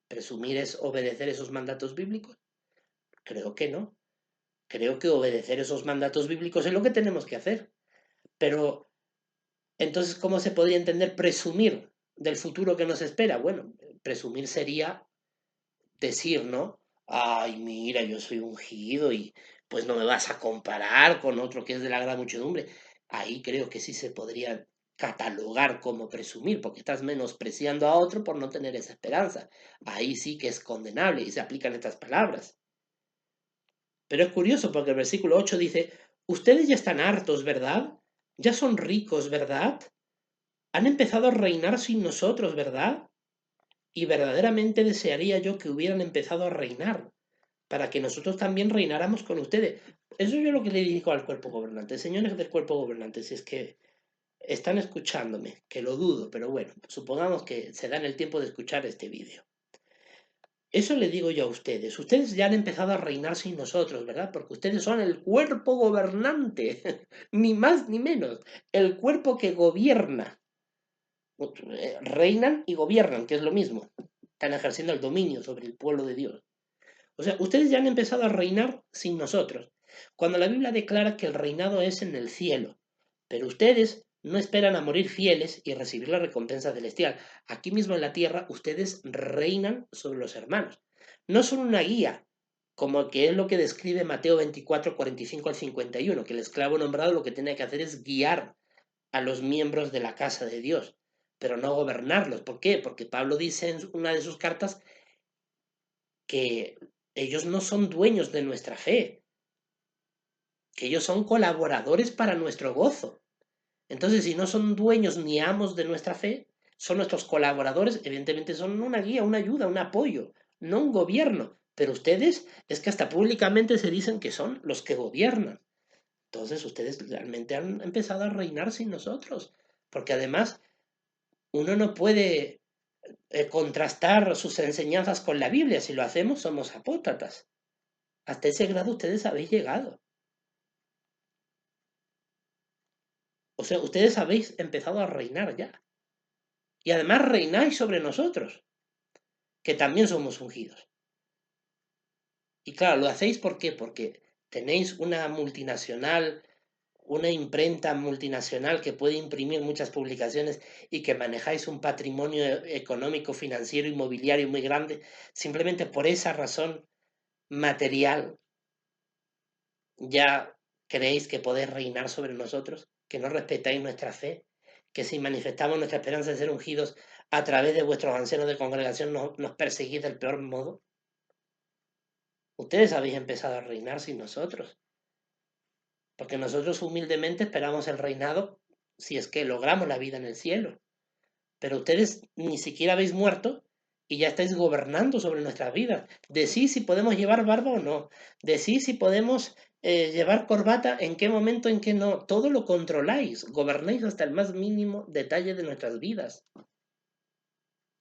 ¿Presumir es obedecer esos mandatos bíblicos? Creo que no. Creo que obedecer esos mandatos bíblicos es lo que tenemos que hacer. Pero entonces, ¿cómo se podría entender presumir del futuro que nos espera? Bueno, presumir sería decir, ¿no? Ay, mira, yo soy ungido y pues no me vas a comparar con otro que es de la gran muchedumbre. Ahí creo que sí se podría catalogar como presumir, porque estás menospreciando a otro por no tener esa esperanza. Ahí sí que es condenable y se aplican estas palabras. Pero es curioso porque el versículo 8 dice, ustedes ya están hartos, ¿verdad? Ya son ricos, ¿verdad? Han empezado a reinar sin nosotros, ¿verdad? Y verdaderamente desearía yo que hubieran empezado a reinar, para que nosotros también reináramos con ustedes. Eso yo lo que le digo al cuerpo gobernante. Señores del cuerpo gobernante, si es que están escuchándome, que lo dudo, pero bueno, supongamos que se dan el tiempo de escuchar este vídeo. Eso le digo yo a ustedes. Ustedes ya han empezado a reinar sin nosotros, ¿verdad? Porque ustedes son el cuerpo gobernante, ni más ni menos. El cuerpo que gobierna. Reinan y gobiernan, que es lo mismo. Están ejerciendo el dominio sobre el pueblo de Dios. O sea, ustedes ya han empezado a reinar sin nosotros. Cuando la Biblia declara que el reinado es en el cielo, pero ustedes no esperan a morir fieles y recibir la recompensa celestial. Aquí mismo en la tierra ustedes reinan sobre los hermanos. No son una guía, como que es lo que describe Mateo 24, 45 al 51, que el esclavo nombrado lo que tiene que hacer es guiar a los miembros de la casa de Dios, pero no gobernarlos. ¿Por qué? Porque Pablo dice en una de sus cartas que ellos no son dueños de nuestra fe, que ellos son colaboradores para nuestro gozo. Entonces, si no son dueños ni amos de nuestra fe, son nuestros colaboradores, evidentemente son una guía, una ayuda, un apoyo, no un gobierno. Pero ustedes es que hasta públicamente se dicen que son los que gobiernan. Entonces, ustedes realmente han empezado a reinar sin nosotros, porque además uno no puede contrastar sus enseñanzas con la Biblia. Si lo hacemos, somos apóstatas. Hasta ese grado ustedes habéis llegado. O sea, ustedes habéis empezado a reinar ya. Y además reináis sobre nosotros, que también somos ungidos. Y claro, lo hacéis ¿por qué? Porque tenéis una multinacional, una imprenta multinacional que puede imprimir muchas publicaciones y que manejáis un patrimonio económico, financiero, inmobiliario muy grande, simplemente por esa razón material ya creéis que podéis reinar sobre nosotros, que no respetáis nuestra fe, que si manifestamos nuestra esperanza de ser ungidos a través de vuestros ancianos de congregación nos perseguís del peor modo. Ustedes habéis empezado a reinar sin nosotros, porque nosotros humildemente esperamos el reinado si es que logramos la vida en el cielo. Pero ustedes ni siquiera habéis muerto y ya estáis gobernando sobre nuestras vidas. Decís si podemos llevar barba o no. Decís si podemos llevar corbata, en qué momento, en qué no. Todo lo controláis. Gobernáis hasta el más mínimo detalle de nuestras vidas.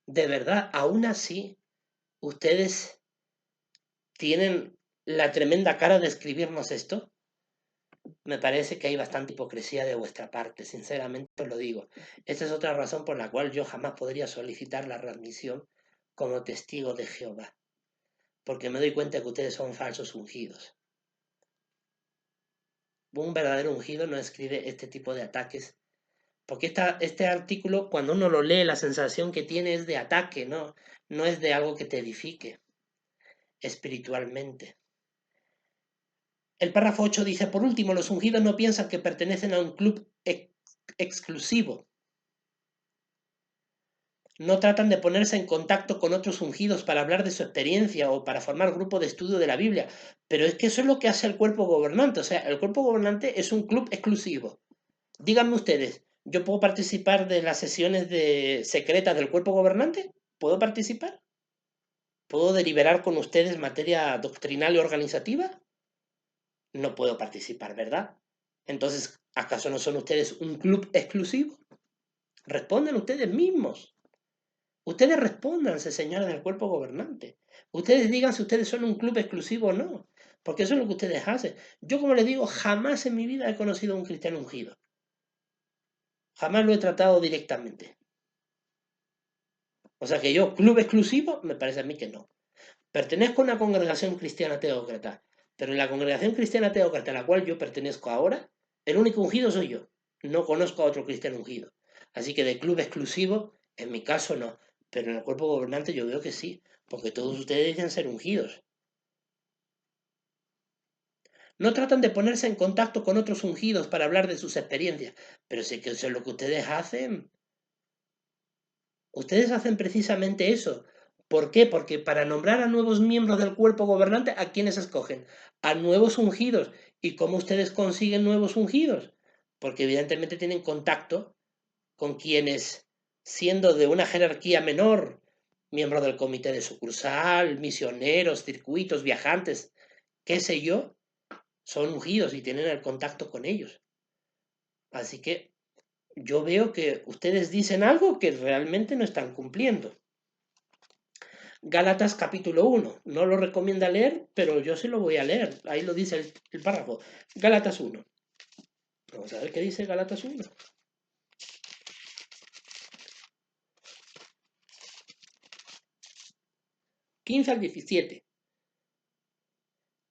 De verdad, aún así, ustedes tienen la tremenda cara de escribirnos esto. Me parece que hay bastante hipocresía de vuestra parte, sinceramente os lo digo. Esta es otra razón por la cual yo jamás podría solicitar la readmisión como testigo de Jehová, porque me doy cuenta que ustedes son falsos ungidos. Un verdadero ungido no escribe este tipo de ataques, porque este artículo, cuando uno lo lee, la sensación que tiene es de ataque, no es de algo que te edifique espiritualmente. El párrafo 8 dice, por último, los ungidos no piensan que pertenecen a un club exclusivo. No tratan de ponerse en contacto con otros ungidos para hablar de su experiencia o para formar grupo de estudio de la Biblia, pero es que eso es lo que hace el cuerpo gobernante, o sea, el cuerpo gobernante es un club exclusivo. Díganme ustedes, ¿yo puedo participar de las sesiones secretas del cuerpo gobernante? ¿Puedo participar? ¿Puedo deliberar con ustedes materia doctrinal y organizativa? No puedo participar, ¿verdad? Entonces, ¿acaso no son ustedes un club exclusivo? Respondan ustedes mismos. Ustedes respóndanse, señores del cuerpo gobernante. Ustedes digan si ustedes son un club exclusivo o no, porque eso es lo que ustedes hacen. Yo, como les digo, jamás en mi vida he conocido a un cristiano ungido. Jamás lo he tratado directamente. O sea que yo, club exclusivo, me parece a mí que no. Pertenezco a una congregación cristiana teócrata, pero en la congregación cristiana teócrata a la cual yo pertenezco ahora, el único ungido soy yo. No conozco a otro cristiano ungido. Así que de club exclusivo, en mi caso no. Pero en el cuerpo gobernante yo veo que sí, porque todos ustedes dicen ser ungidos. No tratan de ponerse en contacto con otros ungidos para hablar de sus experiencias, pero sé que eso es lo que ustedes hacen. Ustedes hacen precisamente eso. ¿Por qué? Porque para nombrar a nuevos miembros del cuerpo gobernante, ¿a quiénes escogen? A nuevos ungidos. ¿Y cómo ustedes consiguen nuevos ungidos? Porque evidentemente tienen contacto con quienes, siendo de una jerarquía menor, miembros del comité de sucursal, misioneros, circuitos, viajantes, qué sé yo, son ungidos y tienen el contacto con ellos. Así que yo veo que ustedes dicen algo que realmente no están cumpliendo. Gálatas capítulo 1. No lo recomienda leer, pero yo sí lo voy a leer. Ahí lo dice el párrafo. Gálatas 1. Vamos a ver qué dice Gálatas 1. ...15 al 17.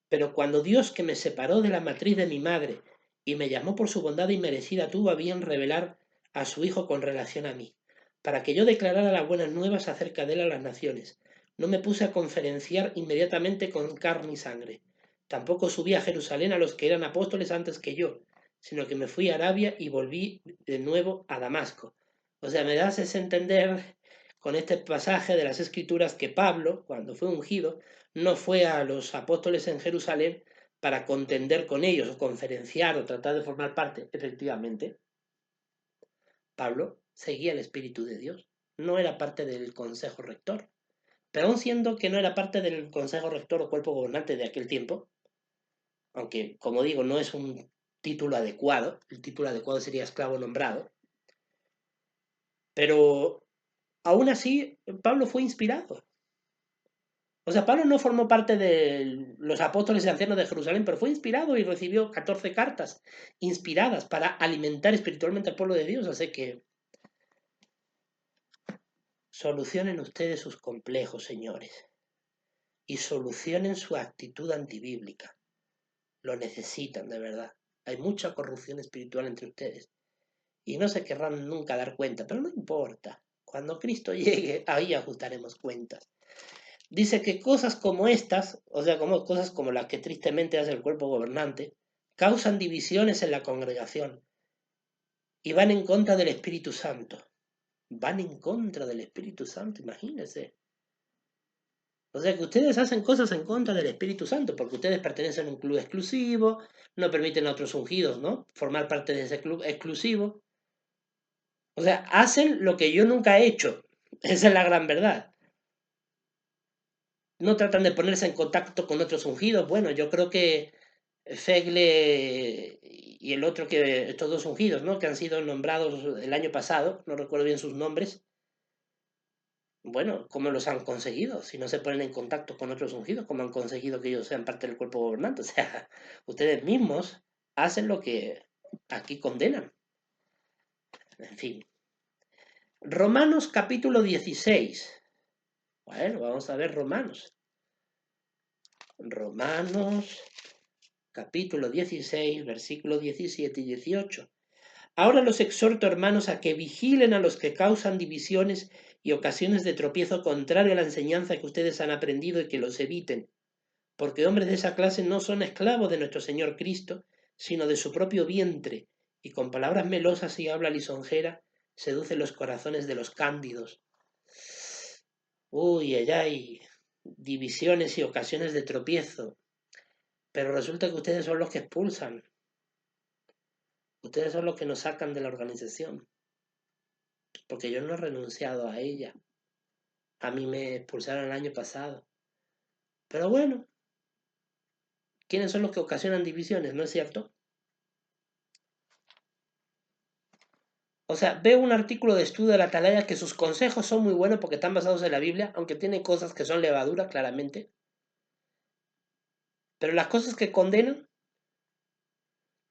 Pero cuando Dios, que me separó de la matriz de mi madre y me llamó por su bondad inmerecida, tuvo a bien revelar a su Hijo con relación a mí, para que yo declarara las buenas nuevas acerca de él a las naciones. No me puse a conferenciar inmediatamente con carne y sangre. Tampoco subí a Jerusalén a los que eran apóstoles antes que yo, sino que me fui a Arabia y volví de nuevo a Damasco. O sea, me das ese entender con este pasaje de las Escrituras que Pablo, cuando fue ungido, no fue a los apóstoles en Jerusalén para contender con ellos o conferenciar o tratar de formar parte. Efectivamente, Pablo seguía el Espíritu de Dios, no era parte del Consejo Rector. Pero aun siendo que no era parte del Consejo Rector o cuerpo gobernante de aquel tiempo, aunque, como digo, no es un título adecuado, el título adecuado sería esclavo nombrado, pero aún así Pablo fue inspirado. O sea, Pablo no formó parte de los apóstoles y ancianos de Jerusalén, pero fue inspirado y recibió 14 cartas inspiradas para alimentar espiritualmente al pueblo de Dios. Así que solucionen ustedes sus complejos, señores, y solucionen su actitud antibíblica. Lo necesitan, de verdad. Hay mucha corrupción espiritual entre ustedes y no se querrán nunca dar cuenta, pero no importa. Cuando Cristo llegue, ahí ajustaremos cuentas. Dice que cosas como estas, o sea, como cosas como las que tristemente hace el cuerpo gobernante, causan divisiones en la congregación y van en contra del Espíritu Santo. Van en contra del Espíritu Santo, imagínense. O sea que ustedes hacen cosas en contra del Espíritu Santo, porque ustedes pertenecen a un club exclusivo, no permiten a otros ungidos, ¿no? Formar parte de ese club exclusivo. O sea, hacen lo que yo nunca he hecho. Esa es la gran verdad. No tratan de ponerse en contacto con otros ungidos. Bueno, yo creo que Fegle y el otro que, estos dos ungidos, ¿no? Que han sido nombrados el año pasado, no recuerdo bien sus nombres. Bueno, ¿cómo los han conseguido? Si no se ponen en contacto con otros ungidos, ¿cómo han conseguido que ellos sean parte del cuerpo gobernante? O sea, ustedes mismos hacen lo que aquí condenan. En fin. Romanos capítulo 16. Bueno, vamos a ver Romanos. Romanos capítulo 16, versículos 17 y 18. Ahora los exhorto, hermanos, a que vigilen a los que causan divisiones y ocasiones de tropiezo contrario a la enseñanza que ustedes han aprendido y que los eviten, porque hombres de esa clase no son esclavos de nuestro Señor Cristo, sino de su propio vientre, y con palabras melosas y habla lisonjera seducen los corazones de los cándidos. Uy, allá hay divisiones y ocasiones de tropiezo, pero resulta que ustedes son los que expulsan, ustedes son los que nos sacan de la organización, porque yo no he renunciado a ella. A mí me expulsaron el año pasado. Pero bueno, ¿quiénes son los que ocasionan divisiones? ¿No es cierto? O sea, veo un artículo de estudio de la Atalaya que sus consejos son muy buenos porque están basados en la Biblia, aunque tiene cosas que son levadura, claramente. Pero las cosas que condenan,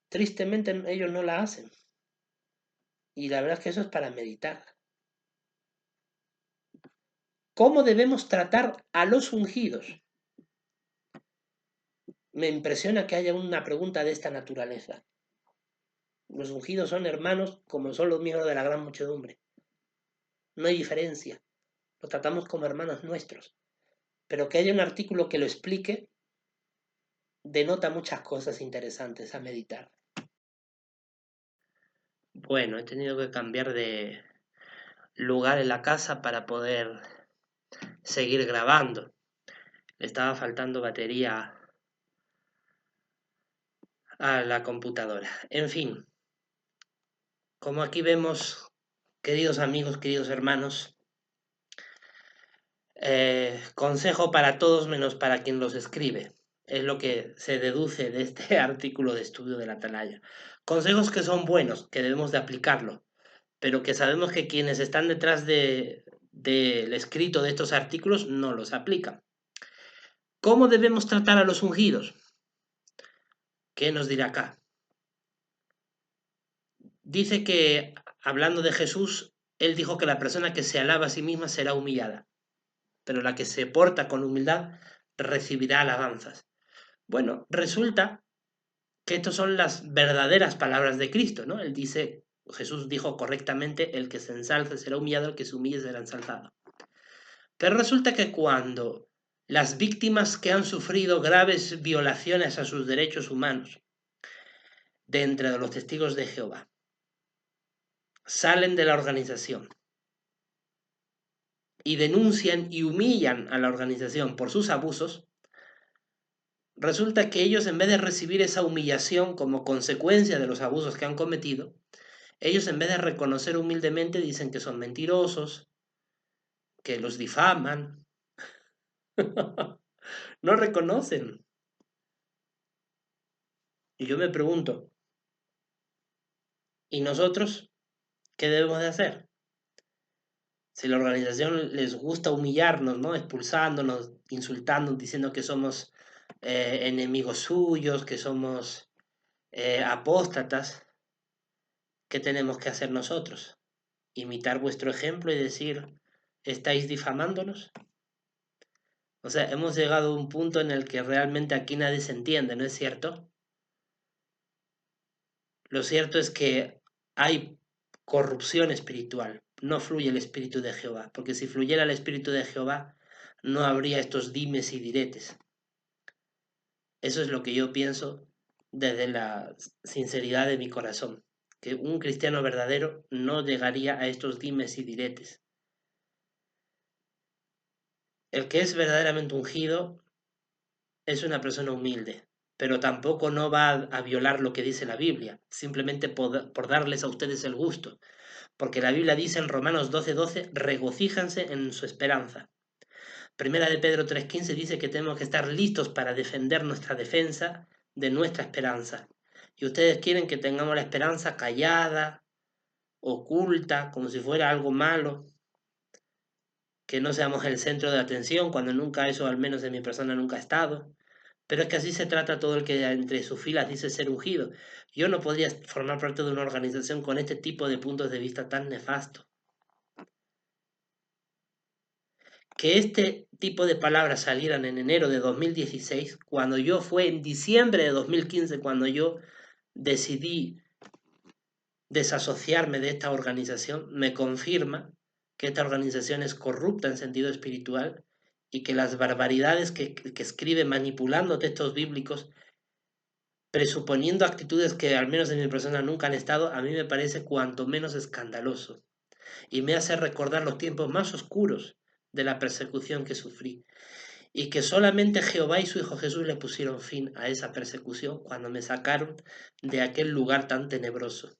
tristemente ellos no la hacen. Y la verdad es que eso es para meditar. ¿Cómo debemos tratar a los ungidos? Me impresiona que haya una pregunta de esta naturaleza. Los ungidos son hermanos como son los miembros de la gran muchedumbre. No hay diferencia. Lo tratamos como hermanos nuestros. Pero que haya un artículo que lo explique denota muchas cosas interesantes a meditar. Bueno, he tenido que cambiar de lugar en la casa para poder seguir grabando. Le estaba faltando batería a la computadora. En fin, como aquí vemos, queridos amigos, queridos hermanos, consejo para todos menos para quien los escribe. Es lo que se deduce de este artículo de estudio de la Atalaya. Consejos que son buenos, que debemos de aplicarlo, pero que sabemos que quienes están detrás del escrito de estos artículos no los aplican. ¿Cómo debemos tratar a los ungidos? ¿Qué nos dirá acá? Dice que, hablando de Jesús, él dijo que la persona que se alaba a sí misma será humillada, pero la que se porta con humildad recibirá alabanzas. Bueno, resulta que estas son las verdaderas palabras de Cristo, ¿no? Él dice Jesús dijo correctamente, el que se ensalce será humillado, el que se humille será ensalzado. Pero resulta que cuando las víctimas que han sufrido graves violaciones a sus derechos humanos, de entre los testigos de Jehová, salen de la organización y denuncian y humillan a la organización por sus abusos, resulta que ellos, en vez de recibir esa humillación como consecuencia de los abusos que han cometido, ellos, en vez de reconocer humildemente, dicen que son mentirosos, que los difaman. No reconocen. Y yo me pregunto, ¿y nosotros qué debemos de hacer? Si la organización les gusta humillarnos, ¿no? Expulsándonos, insultándonos, diciendo que somos enemigos suyos, que somos apóstatas, ¿qué tenemos que hacer nosotros? ¿Imitar vuestro ejemplo y decir, estáis difamándonos? O sea, hemos llegado a un punto en el que realmente aquí nadie se entiende, ¿no es cierto? Lo cierto es que hay corrupción espiritual, no fluye el Espíritu de Jehová, porque si fluyera el Espíritu de Jehová, no habría estos dimes y diretes. Eso es lo que yo pienso desde la sinceridad de mi corazón, que un cristiano verdadero no llegaría a estos dimes y diretes. El que es verdaderamente ungido es una persona humilde, pero tampoco no va a violar lo que dice la Biblia, simplemente por darles a ustedes el gusto. Porque la Biblia dice en Romanos 12:12, regocíjanse en su esperanza. Primera de Pedro 3:15 dice que tenemos que estar listos para defender nuestra defensa de nuestra esperanza. Y ustedes quieren que tengamos la esperanza callada, oculta, como si fuera algo malo, que no seamos el centro de atención, cuando nunca eso, al menos en mi persona, nunca ha estado. Pero es que así se trata todo el que entre sus filas dice ser ungido. Yo no podría formar parte de una organización con este tipo de puntos de vista tan nefastos. Que este tipo de palabras salieran en enero de 2016, cuando yo fue en diciembre de 2015, cuando yo decidí desasociarme de esta organización, me confirma que esta organización es corrupta en sentido espiritual y que las barbaridades que escribe manipulando textos bíblicos, presuponiendo actitudes que al menos en mi persona nunca han estado, a mí me parece cuanto menos escandaloso y me hace recordar los tiempos más oscuros de la persecución que sufrí. Y que solamente Jehová y su Hijo Jesús le pusieron fin a esa persecución cuando me sacaron de aquel lugar tan tenebroso,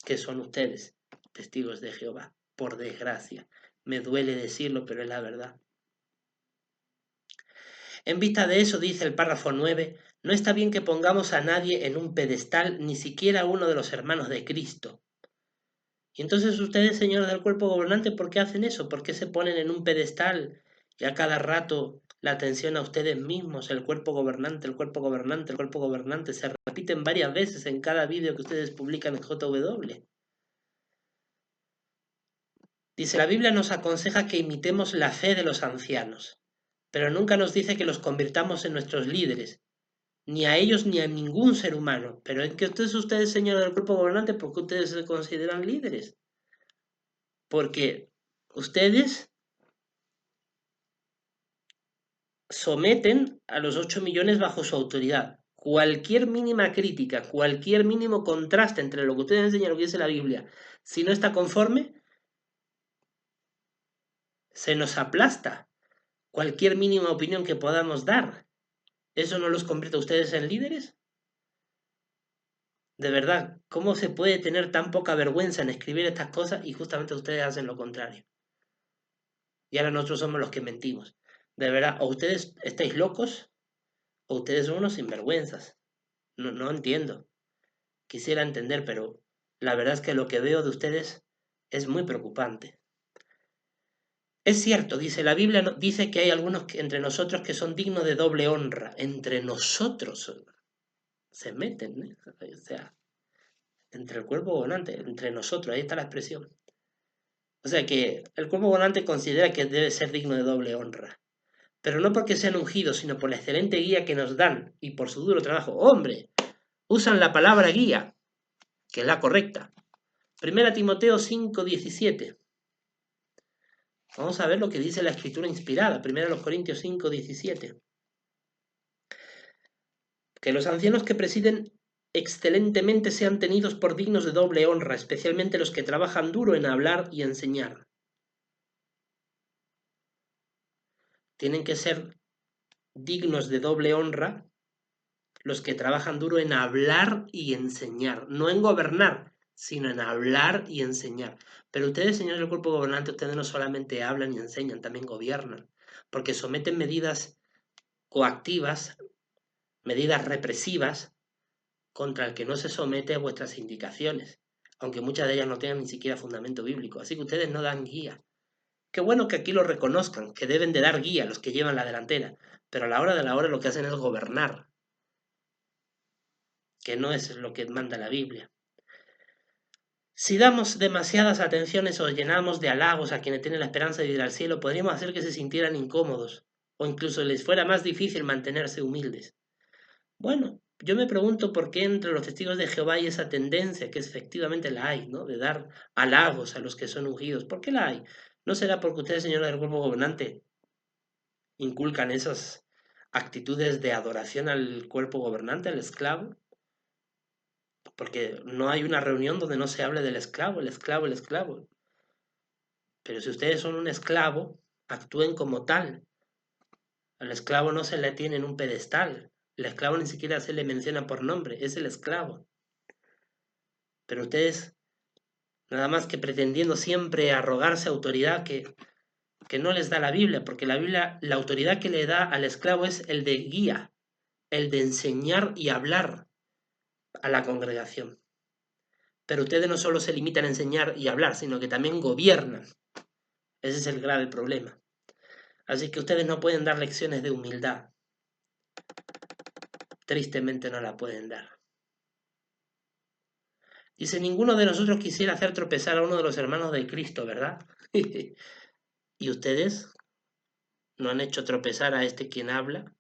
que son ustedes, testigos de Jehová, por desgracia. Me duele decirlo, pero es la verdad. En vista de eso, dice el párrafo 9, no está bien que pongamos a nadie en un pedestal, ni siquiera a uno de los hermanos de Cristo. Y entonces ustedes, señores del cuerpo gobernante, ¿por qué hacen eso? ¿Por qué se ponen en un pedestal y a cada rato la atención a ustedes mismos, el cuerpo gobernante, el cuerpo gobernante, el cuerpo gobernante? Se repiten varias veces en cada vídeo que ustedes publican en JW. Dice, la Biblia nos aconseja que imitemos la fe de los ancianos, pero nunca nos dice que los convirtamos en nuestros líderes, ni a ellos ni a ningún ser humano. Pero en que ustedes, señores del cuerpo gobernante, ¿por qué ustedes se consideran líderes? Porque ustedes someten a los 8 millones bajo su autoridad. Cualquier mínima crítica, cualquier mínimo contraste entre lo que ustedes enseñan y lo que dice la Biblia, si no está conforme, se nos aplasta. Cualquier mínima opinión que podamos dar, ¿eso no los convierte a ustedes en líderes? De verdad, ¿cómo se puede tener tan poca vergüenza en escribir estas cosas y justamente ustedes hacen lo contrario? Y ahora nosotros somos los que mentimos. De verdad, o ustedes estáis locos o ustedes son unos sinvergüenzas. No entiendo. Quisiera entender, pero la verdad es que lo que veo de ustedes es muy preocupante. Es cierto, dice la Biblia, dice que hay algunos entre nosotros que son dignos de doble honra. Entre nosotros se meten, ¿eh? O sea, entre el cuerpo gobernante, entre nosotros, ahí está la expresión. O sea que el cuerpo gobernante considera que debe ser digno de doble honra. Pero no porque sean ungidos, sino por la excelente guía que nos dan y por su duro trabajo. ¡Hombre! Usan la palabra guía, que es la correcta. 1 Timoteo 5:17. Vamos a ver lo que dice la escritura inspirada. 1 Corintios 5:17. Que los ancianos que presiden excelentemente sean tenidos por dignos de doble honra, especialmente los que trabajan duro en hablar y enseñar. Tienen que ser dignos de doble honra los que trabajan duro en hablar y enseñar, no en gobernar, sino en hablar y enseñar. Pero ustedes, señores del cuerpo gobernante, ustedes no solamente hablan y enseñan, también gobiernan, porque someten medidas coactivas, medidas represivas, contra el que no se somete a vuestras indicaciones, aunque muchas de ellas no tengan ni siquiera fundamento bíblico. Así que ustedes no dan guía. Qué bueno que aquí lo reconozcan, que deben de dar guía los que llevan la delantera, pero a la hora de la hora lo que hacen es gobernar, que no es lo que manda la Biblia. Si damos demasiadas atenciones o llenamos de halagos a quienes tienen la esperanza de ir al cielo, podríamos hacer que se sintieran incómodos o incluso les fuera más difícil mantenerse humildes. Bueno, yo me pregunto por qué entre los testigos de Jehová hay esa tendencia, que efectivamente la hay, ¿no? De dar halagos a los que son ungidos. ¿Por qué la hay? ¿No será porque ustedes, señores del cuerpo gobernante, inculcan esas actitudes de adoración al cuerpo gobernante, al esclavo? Porque no hay una reunión donde no se hable del esclavo, el esclavo, el esclavo. Pero si ustedes son un esclavo, actúen como tal. Al esclavo no se le tiene en un pedestal. El esclavo ni siquiera se le menciona por nombre, es el esclavo. Pero ustedes, nada más que pretendiendo siempre arrogarse autoridad que no les da la Biblia, porque la Biblia, la autoridad que le da al esclavo es el de guía, el de enseñar y hablar a la congregación. Pero ustedes no solo se limitan a enseñar y hablar, sino que también gobiernan. Ese es el grave problema. Así que ustedes no pueden dar lecciones de humildad. Tristemente no la pueden dar. Dice, ninguno de nosotros quisiera hacer tropezar a uno de los hermanos de Cristo, ¿verdad? ¿Y ustedes no han hecho tropezar a este quien habla?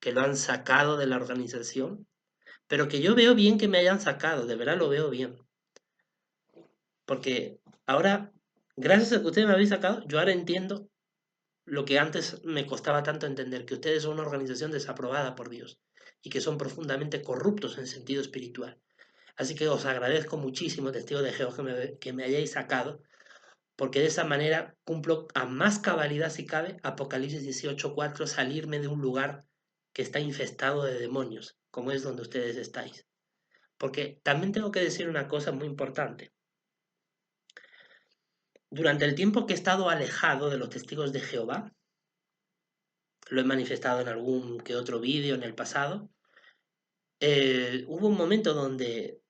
¿Que lo han sacado de la organización? Pero que yo veo bien que me hayan sacado, de verdad lo veo bien. Porque ahora, gracias a que ustedes me habéis sacado, yo ahora entiendo lo que antes me costaba tanto entender, que ustedes son una organización desaprobada por Dios y que son profundamente corruptos en sentido espiritual. Así que os agradezco muchísimo, testigo de Jehová, que me hayáis sacado, porque de esa manera cumplo a más cabalidad, si cabe, Apocalipsis 18:4, salirme de un lugar que está infestado de demonios, como es donde ustedes estáis. Porque también tengo que decir una cosa muy importante. Durante el tiempo que he estado alejado de los testigos de Jehová, lo he manifestado en algún que otro vídeo en el pasado, hubo un momento donde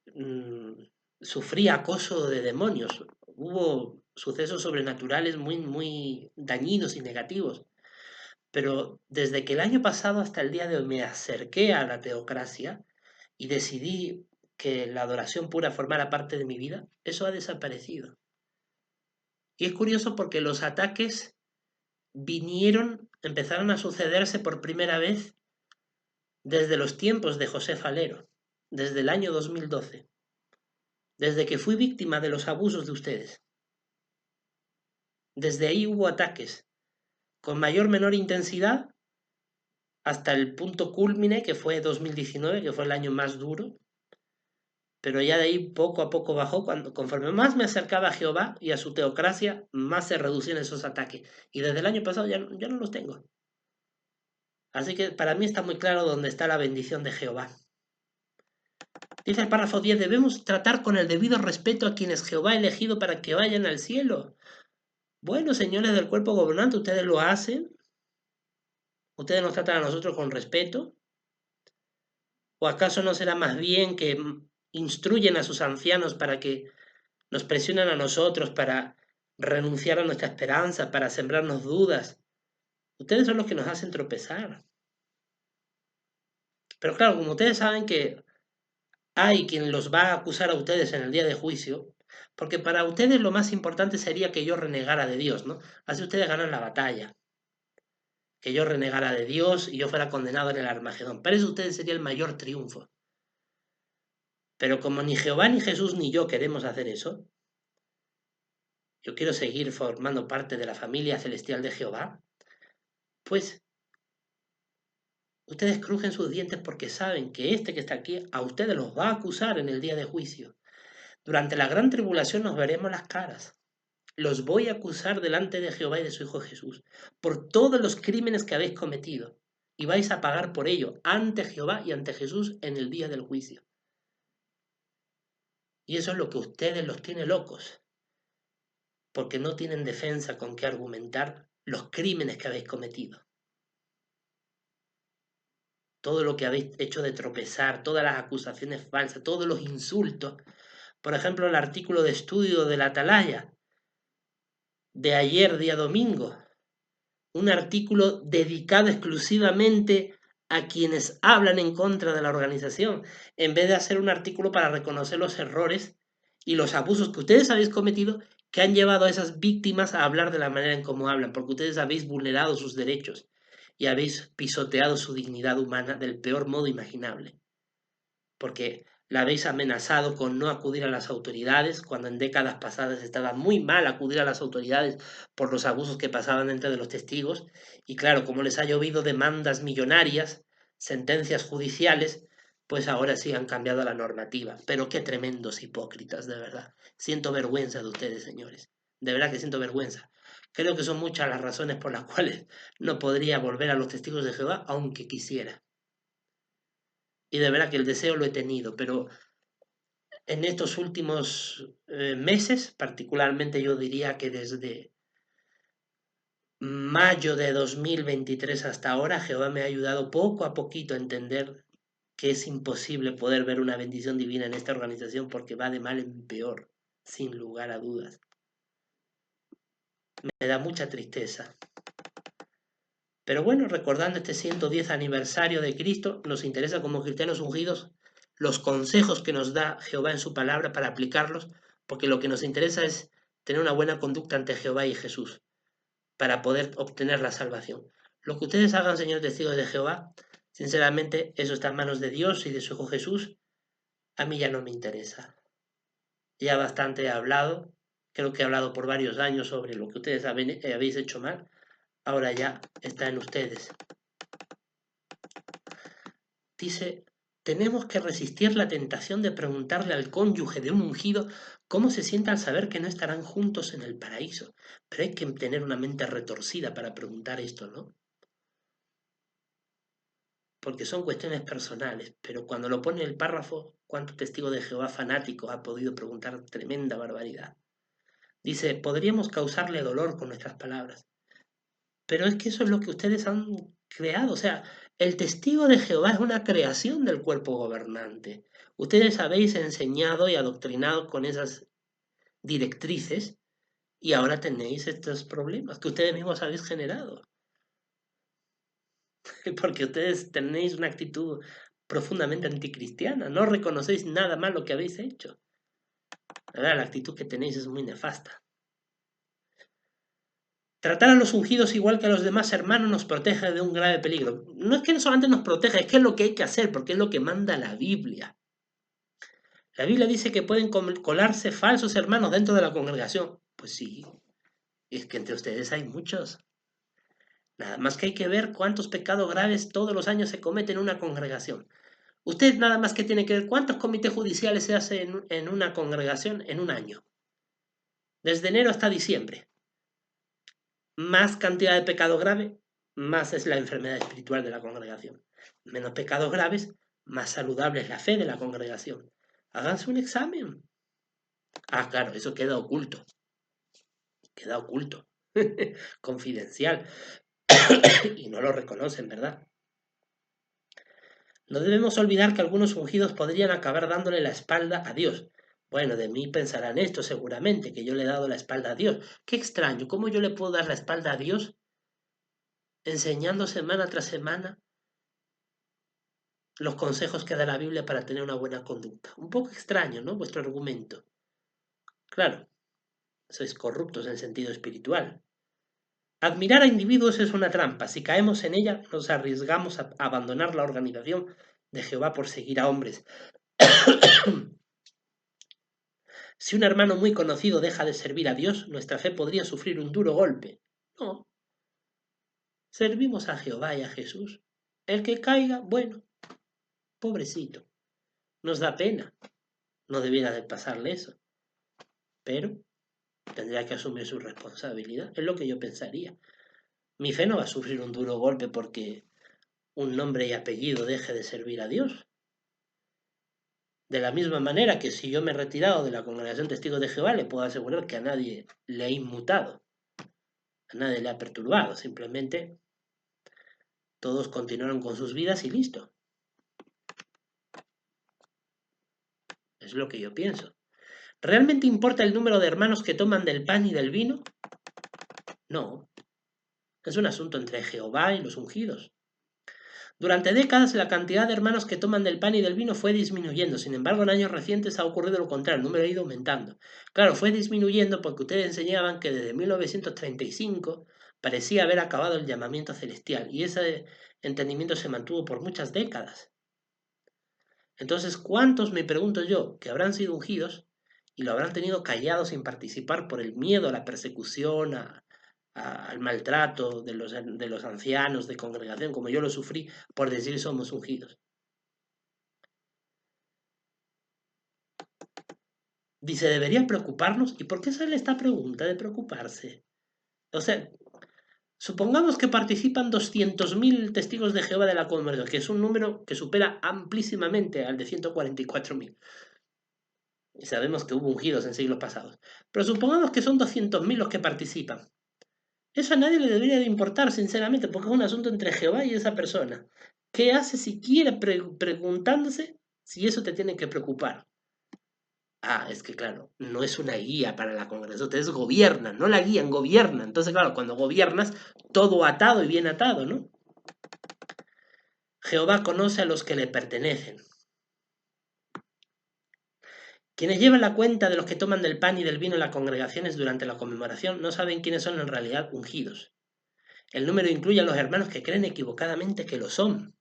sufrí acoso de demonios, hubo sucesos sobrenaturales muy, muy dañinos y negativos, pero desde que el año pasado hasta el día de hoy me acerqué a la teocracia y decidí que la adoración pura formara parte de mi vida, eso ha desaparecido. Y es curioso porque los ataques empezaron a sucederse por primera vez desde los tiempos de José Falero, desde el año 2012, desde que fui víctima de los abusos de ustedes. Desde ahí hubo ataques, con mayor o menor intensidad, hasta el punto culmine, que fue 2019, que fue el año más duro, pero ya de ahí poco a poco bajó, conforme más me acercaba a Jehová y a su teocracia, más se reducían esos ataques. Y desde el año pasado ya no los tengo. Así que para mí está muy claro dónde está la bendición de Jehová. Dice el párrafo 10, debemos tratar con el debido respeto a quienes Jehová ha elegido para que vayan al cielo. Bueno, señores del cuerpo gobernante, ustedes lo hacen. Ustedes nos tratan a nosotros con respeto. ¿O acaso no será más bien que instruyen a sus ancianos para que nos presionen a nosotros para renunciar a nuestra esperanza, para sembrarnos dudas? Ustedes son los que nos hacen tropezar. Pero claro, como ustedes saben que hay quien los va a acusar a ustedes en el día de juicio, porque para ustedes lo más importante sería que yo renegara de Dios, ¿no? Así ustedes ganan la batalla. Que yo renegara de Dios y yo fuera condenado en el Armagedón. Para eso ustedes sería el mayor triunfo. Pero como ni Jehová, ni Jesús, ni yo queremos hacer eso, yo quiero seguir formando parte de la familia celestial de Jehová, pues ustedes crujen sus dientes porque saben que este que está aquí a ustedes los va a acusar en el día de juicio. Durante la gran tribulación nos veremos las caras. Los voy a acusar delante de Jehová y de su Hijo Jesús por todos los crímenes que habéis cometido, y vais a pagar por ello ante Jehová y ante Jesús en el día del juicio. Y eso es lo que ustedes los tiene locos, porque no tienen defensa con qué argumentar los crímenes que habéis cometido. Todo lo que habéis hecho de tropezar, todas las acusaciones falsas, todos los insultos. Por ejemplo, el artículo de estudio de la Atalaya de ayer, día domingo, un artículo dedicado exclusivamente a quienes hablan en contra de la organización, en vez de hacer un artículo para reconocer los errores y los abusos que ustedes habéis cometido que han llevado a esas víctimas a hablar de la manera en cómo hablan, porque ustedes habéis vulnerado sus derechos y habéis pisoteado su dignidad humana del peor modo imaginable, porque la habéis amenazado con no acudir a las autoridades, cuando en décadas pasadas estaba muy mal acudir a las autoridades por los abusos que pasaban entre de los testigos, y claro, como les ha llovido demandas millonarias, sentencias judiciales, pues ahora sí han cambiado la normativa. Pero qué tremendos hipócritas, de verdad. Siento vergüenza de ustedes, señores. De verdad que siento vergüenza. Creo que son muchas las razones por las cuales no podría volver a los testigos de Jehová, aunque quisiera. Y de verdad que el deseo lo he tenido, pero en estos últimos meses, particularmente yo diría que desde mayo de 2023 hasta ahora, Jehová me ha ayudado poco a poquito a entender que es imposible poder ver una bendición divina en esta organización porque va de mal en peor, sin lugar a dudas. Me da mucha tristeza. Pero bueno, recordando este 110 aniversario de Cristo, nos interesa como cristianos ungidos los consejos que nos da Jehová en su palabra para aplicarlos, porque lo que nos interesa es tener una buena conducta ante Jehová y Jesús, para poder obtener la salvación. Lo que ustedes hagan, señores testigos de Jehová, sinceramente, eso está en manos de Dios y de su Hijo Jesús. A mí ya no me interesa. Ya bastante he hablado, creo que he hablado por varios años sobre lo que ustedes habéis hecho mal. Ahora ya está en ustedes. Dice, tenemos que resistir la tentación de preguntarle al cónyuge de un ungido cómo se siente al saber que no estarán juntos en el paraíso. Pero hay que tener una mente retorcida para preguntar esto, ¿no? Porque son cuestiones personales, pero cuando lo pone el párrafo, ¿cuánto testigo de Jehová fanático ha podido preguntar tremenda barbaridad? Dice, podríamos causarle dolor con nuestras palabras, pero es que eso es lo que ustedes han creado, o sea, el testigo de Jehová es una creación del cuerpo gobernante. Ustedes habéis enseñado y adoctrinado con esas directrices y ahora tenéis estos problemas que ustedes mismos habéis generado. Porque ustedes tenéis una actitud profundamente anticristiana, no reconocéis nada más lo que habéis hecho. La verdad, la actitud que tenéis es muy nefasta. Tratar a los ungidos igual que a los demás hermanos nos protege de un grave peligro. No es que solamente nos proteja, es que es lo que hay que hacer, porque es lo que manda la Biblia. La Biblia dice que pueden colarse falsos hermanos dentro de la congregación. Pues sí, es que entre ustedes hay muchos. Nada más que hay que ver cuántos pecados graves todos los años se cometen en una congregación. Usted nada más que tiene que ver cuántos comités judiciales se hacen en una congregación en un año. Desde enero hasta diciembre. Más cantidad de pecado grave, más es la enfermedad espiritual de la congregación. Menos pecados graves, más saludable es la fe de la congregación. Háganse un examen. Ah, claro, eso queda oculto. Queda oculto. Confidencial. Y no lo reconocen, ¿verdad? No debemos olvidar que algunos ungidos podrían acabar dándole la espalda a Dios. Bueno, de mí pensarán esto seguramente, que yo le he dado la espalda a Dios. Qué extraño, ¿cómo yo le puedo dar la espalda a Dios enseñando semana tras semana los consejos que da la Biblia para tener una buena conducta? Un poco extraño, ¿no? Vuestro argumento. Claro, sois corruptos en sentido espiritual. Admirar a individuos es una trampa. Si caemos en ella, nos arriesgamos a abandonar la organización de Jehová por seguir a hombres. Si un hermano muy conocido deja de servir a Dios, nuestra fe podría sufrir un duro golpe. No, servimos a Jehová y a Jesús. El que caiga, bueno, pobrecito, nos da pena, no debiera de pasarle eso, pero tendría que asumir su responsabilidad, es lo que yo pensaría. Mi fe no va a sufrir un duro golpe porque un nombre y apellido deje de servir a Dios. De la misma manera que si yo me he retirado de la congregación Testigos de Jehová, le puedo asegurar que a nadie le ha inmutado, a nadie le ha perturbado, simplemente todos continuaron con sus vidas y listo. Es lo que yo pienso. ¿Realmente importa el número de hermanos que toman del pan y del vino? No, es un asunto entre Jehová y los ungidos. Durante décadas la cantidad de hermanos que toman del pan y del vino fue disminuyendo, sin embargo en años recientes ha ocurrido lo contrario, el número ha ido aumentando. Claro, fue disminuyendo porque ustedes enseñaban que desde 1935 parecía haber acabado el llamamiento celestial y ese entendimiento se mantuvo por muchas décadas. Entonces, ¿cuántos, me pregunto yo, que habrán sido ungidos y lo habrán tenido callado sin participar por el miedo a la persecución, al maltrato de los ancianos de congregación, como yo lo sufrí, por decir somos ungidos? Dice, ¿debería preocuparnos? ¿Y por qué sale esta pregunta de preocuparse? O sea, supongamos que participan 200.000 testigos de Jehová de la conversión, que es un número que supera amplísimamente al de 144.000. Y sabemos que hubo ungidos en siglos pasados. Pero supongamos que son 200.000 los que participan. Eso a nadie le debería de importar, sinceramente, porque es un asunto entre Jehová y esa persona. ¿Qué hace siquiera preguntándose si eso te tiene que preocupar? Ah, es que claro, no es una guía para la congregación, ustedes gobiernan, no la guían, gobiernan. Entonces, claro, cuando gobiernas, todo atado y bien atado, ¿no? Jehová conoce a los que le pertenecen. Quienes llevan la cuenta de los que toman del pan y del vino en las congregaciones durante la conmemoración no saben quiénes son en realidad ungidos. El número incluye a los hermanos que creen equivocadamente que lo son.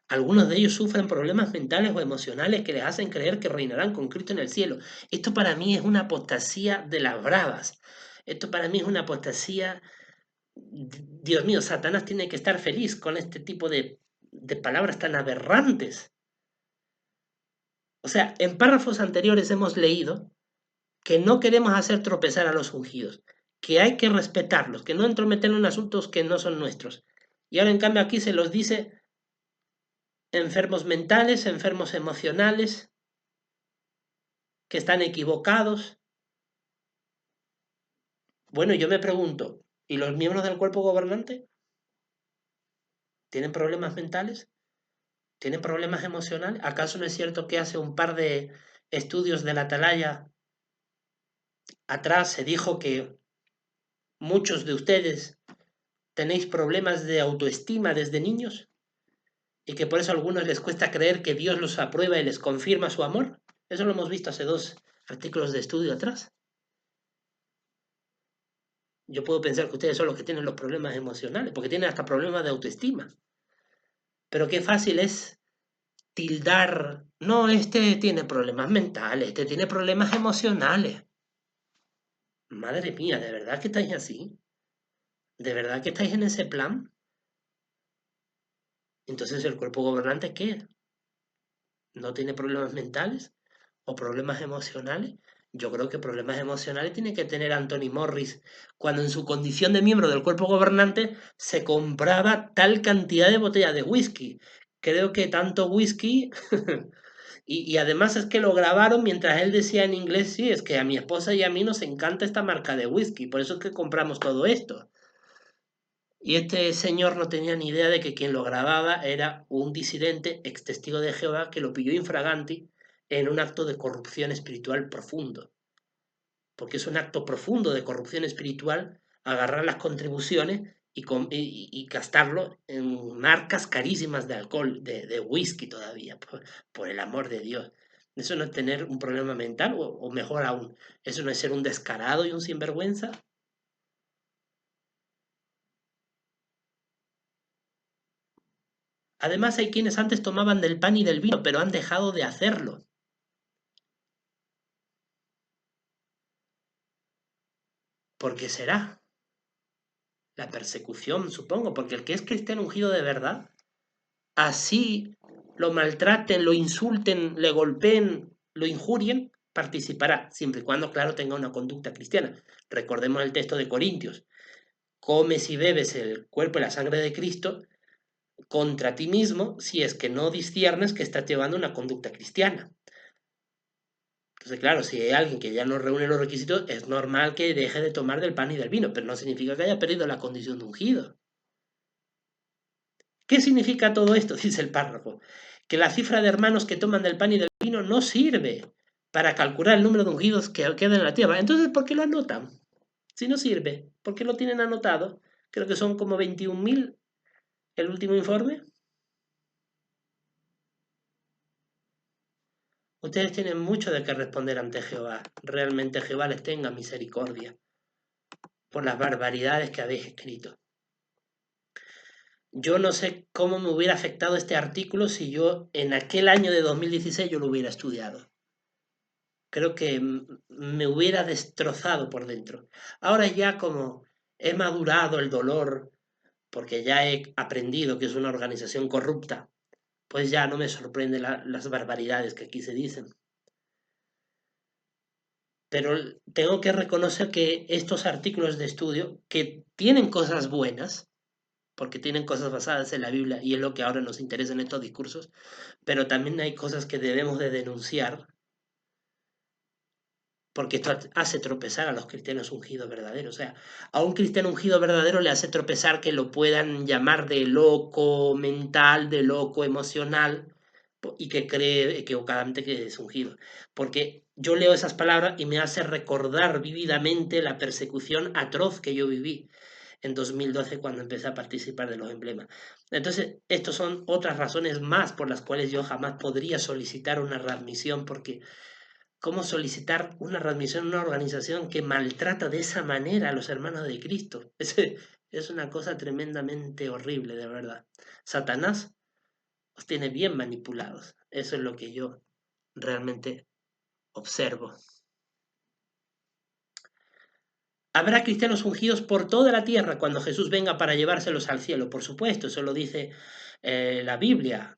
Algunos de ellos sufren problemas mentales o emocionales que les hacen creer que reinarán con Cristo en el cielo. Esto para mí es una apostasía de las bravas. Esto para mí es una apostasía. Dios mío, Satanás tiene que estar feliz con este tipo de palabras tan aberrantes. O sea, en párrafos anteriores hemos leído que no queremos hacer tropezar a los ungidos, que hay que respetarlos, que no entrometernos en asuntos que no son nuestros. Y ahora en cambio aquí se los dice enfermos mentales, enfermos emocionales, que están equivocados. Bueno, yo me pregunto, ¿y los miembros del cuerpo gobernante tienen problemas mentales? ¿Tienen problemas emocionales? ¿Acaso no es cierto que hace un par de estudios de la Atalaya atrás se dijo que muchos de ustedes tenéis problemas de autoestima desde niños y que por eso a algunos les cuesta creer que Dios los aprueba y les confirma su amor? Eso lo hemos visto hace 2 artículos de estudio atrás. Yo puedo pensar que ustedes son los que tienen los problemas emocionales, porque tienen hasta problemas de autoestima. Pero qué fácil es tildar, no, este tiene problemas mentales, este tiene problemas emocionales. Madre mía, ¿de verdad que estáis así? ¿De verdad que estáis en ese plan? Entonces, ¿el cuerpo gobernante qué? ¿No tiene problemas mentales o problemas emocionales? Yo creo que problemas emocionales tiene que tener Anthony Morris cuando en su condición de miembro del cuerpo gobernante se compraba tal cantidad de botellas de whisky. Creo que tanto whisky y además es que lo grabaron mientras él decía en inglés, sí, es que a mi esposa y a mí nos encanta esta marca de whisky, por eso es que compramos todo esto. Y este señor no tenía ni idea de que quien lo grababa era un disidente, ex testigo de Jehová, que lo pilló infraganti en un acto de corrupción espiritual profundo. Porque es un acto profundo de corrupción espiritual agarrar las contribuciones y gastarlo en marcas carísimas de alcohol, de whisky todavía, por el amor de Dios. Eso no es tener un problema mental, o mejor aún, eso no es ser un descarado y un sinvergüenza. Además, hay quienes antes tomaban del pan y del vino, pero han dejado de hacerlo. ¿Por qué será? La persecución, supongo, porque el que es cristiano ungido de verdad, así lo maltraten, lo insulten, le golpeen, lo injurien, participará, siempre y cuando, claro, tenga una conducta cristiana. Recordemos el texto de Corintios: comes y bebes el cuerpo y la sangre de Cristo contra ti mismo si es que no disciernes que estás llevando una conducta cristiana. Entonces, claro, si hay alguien que ya no reúne los requisitos, es normal que deje de tomar del pan y del vino, pero no significa que haya perdido la condición de ungido. ¿Qué significa todo esto? Dice el párrafo: que la cifra de hermanos que toman del pan y del vino no sirve para calcular el número de ungidos que quedan en la tierra. Entonces, ¿por qué lo anotan? Si no sirve, ¿por qué lo tienen anotado? Creo que son como 21.000 el último informe. Ustedes tienen mucho de qué responder ante Jehová. Realmente Jehová les tenga misericordia por las barbaridades que habéis escrito. Yo no sé cómo me hubiera afectado este artículo si yo en aquel año de 2016 yo lo hubiera estudiado. Creo que me hubiera destrozado por dentro. Ahora ya, como he madurado el dolor, porque ya he aprendido que es una organización corrupta, pues ya no me sorprenden las barbaridades que aquí se dicen. Pero tengo que reconocer que estos artículos de estudio, que tienen cosas buenas, porque tienen cosas basadas en la Biblia y es lo que ahora nos interesa en estos discursos, pero también hay cosas que debemos de denunciar, porque esto hace tropezar a los cristianos ungidos verdaderos. O sea, a un cristiano ungido verdadero le hace tropezar que lo puedan llamar de loco mental, de loco emocional, y que cree equivocadamente que es ungido. Porque yo leo esas palabras y me hace recordar vívidamente la persecución atroz que yo viví en 2012 cuando empecé a participar de los emblemas. Entonces, estas son otras razones más por las cuales yo jamás podría solicitar una readmisión, porque ¿cómo solicitar una readmisión en una organización que maltrata de esa manera a los hermanos de Cristo? Es una cosa tremendamente horrible, de verdad. Satanás os tiene bien manipulados. Eso es lo que yo realmente observo. Habrá cristianos ungidos por toda la tierra cuando Jesús venga para llevárselos al cielo. Por supuesto, eso lo dice la Biblia,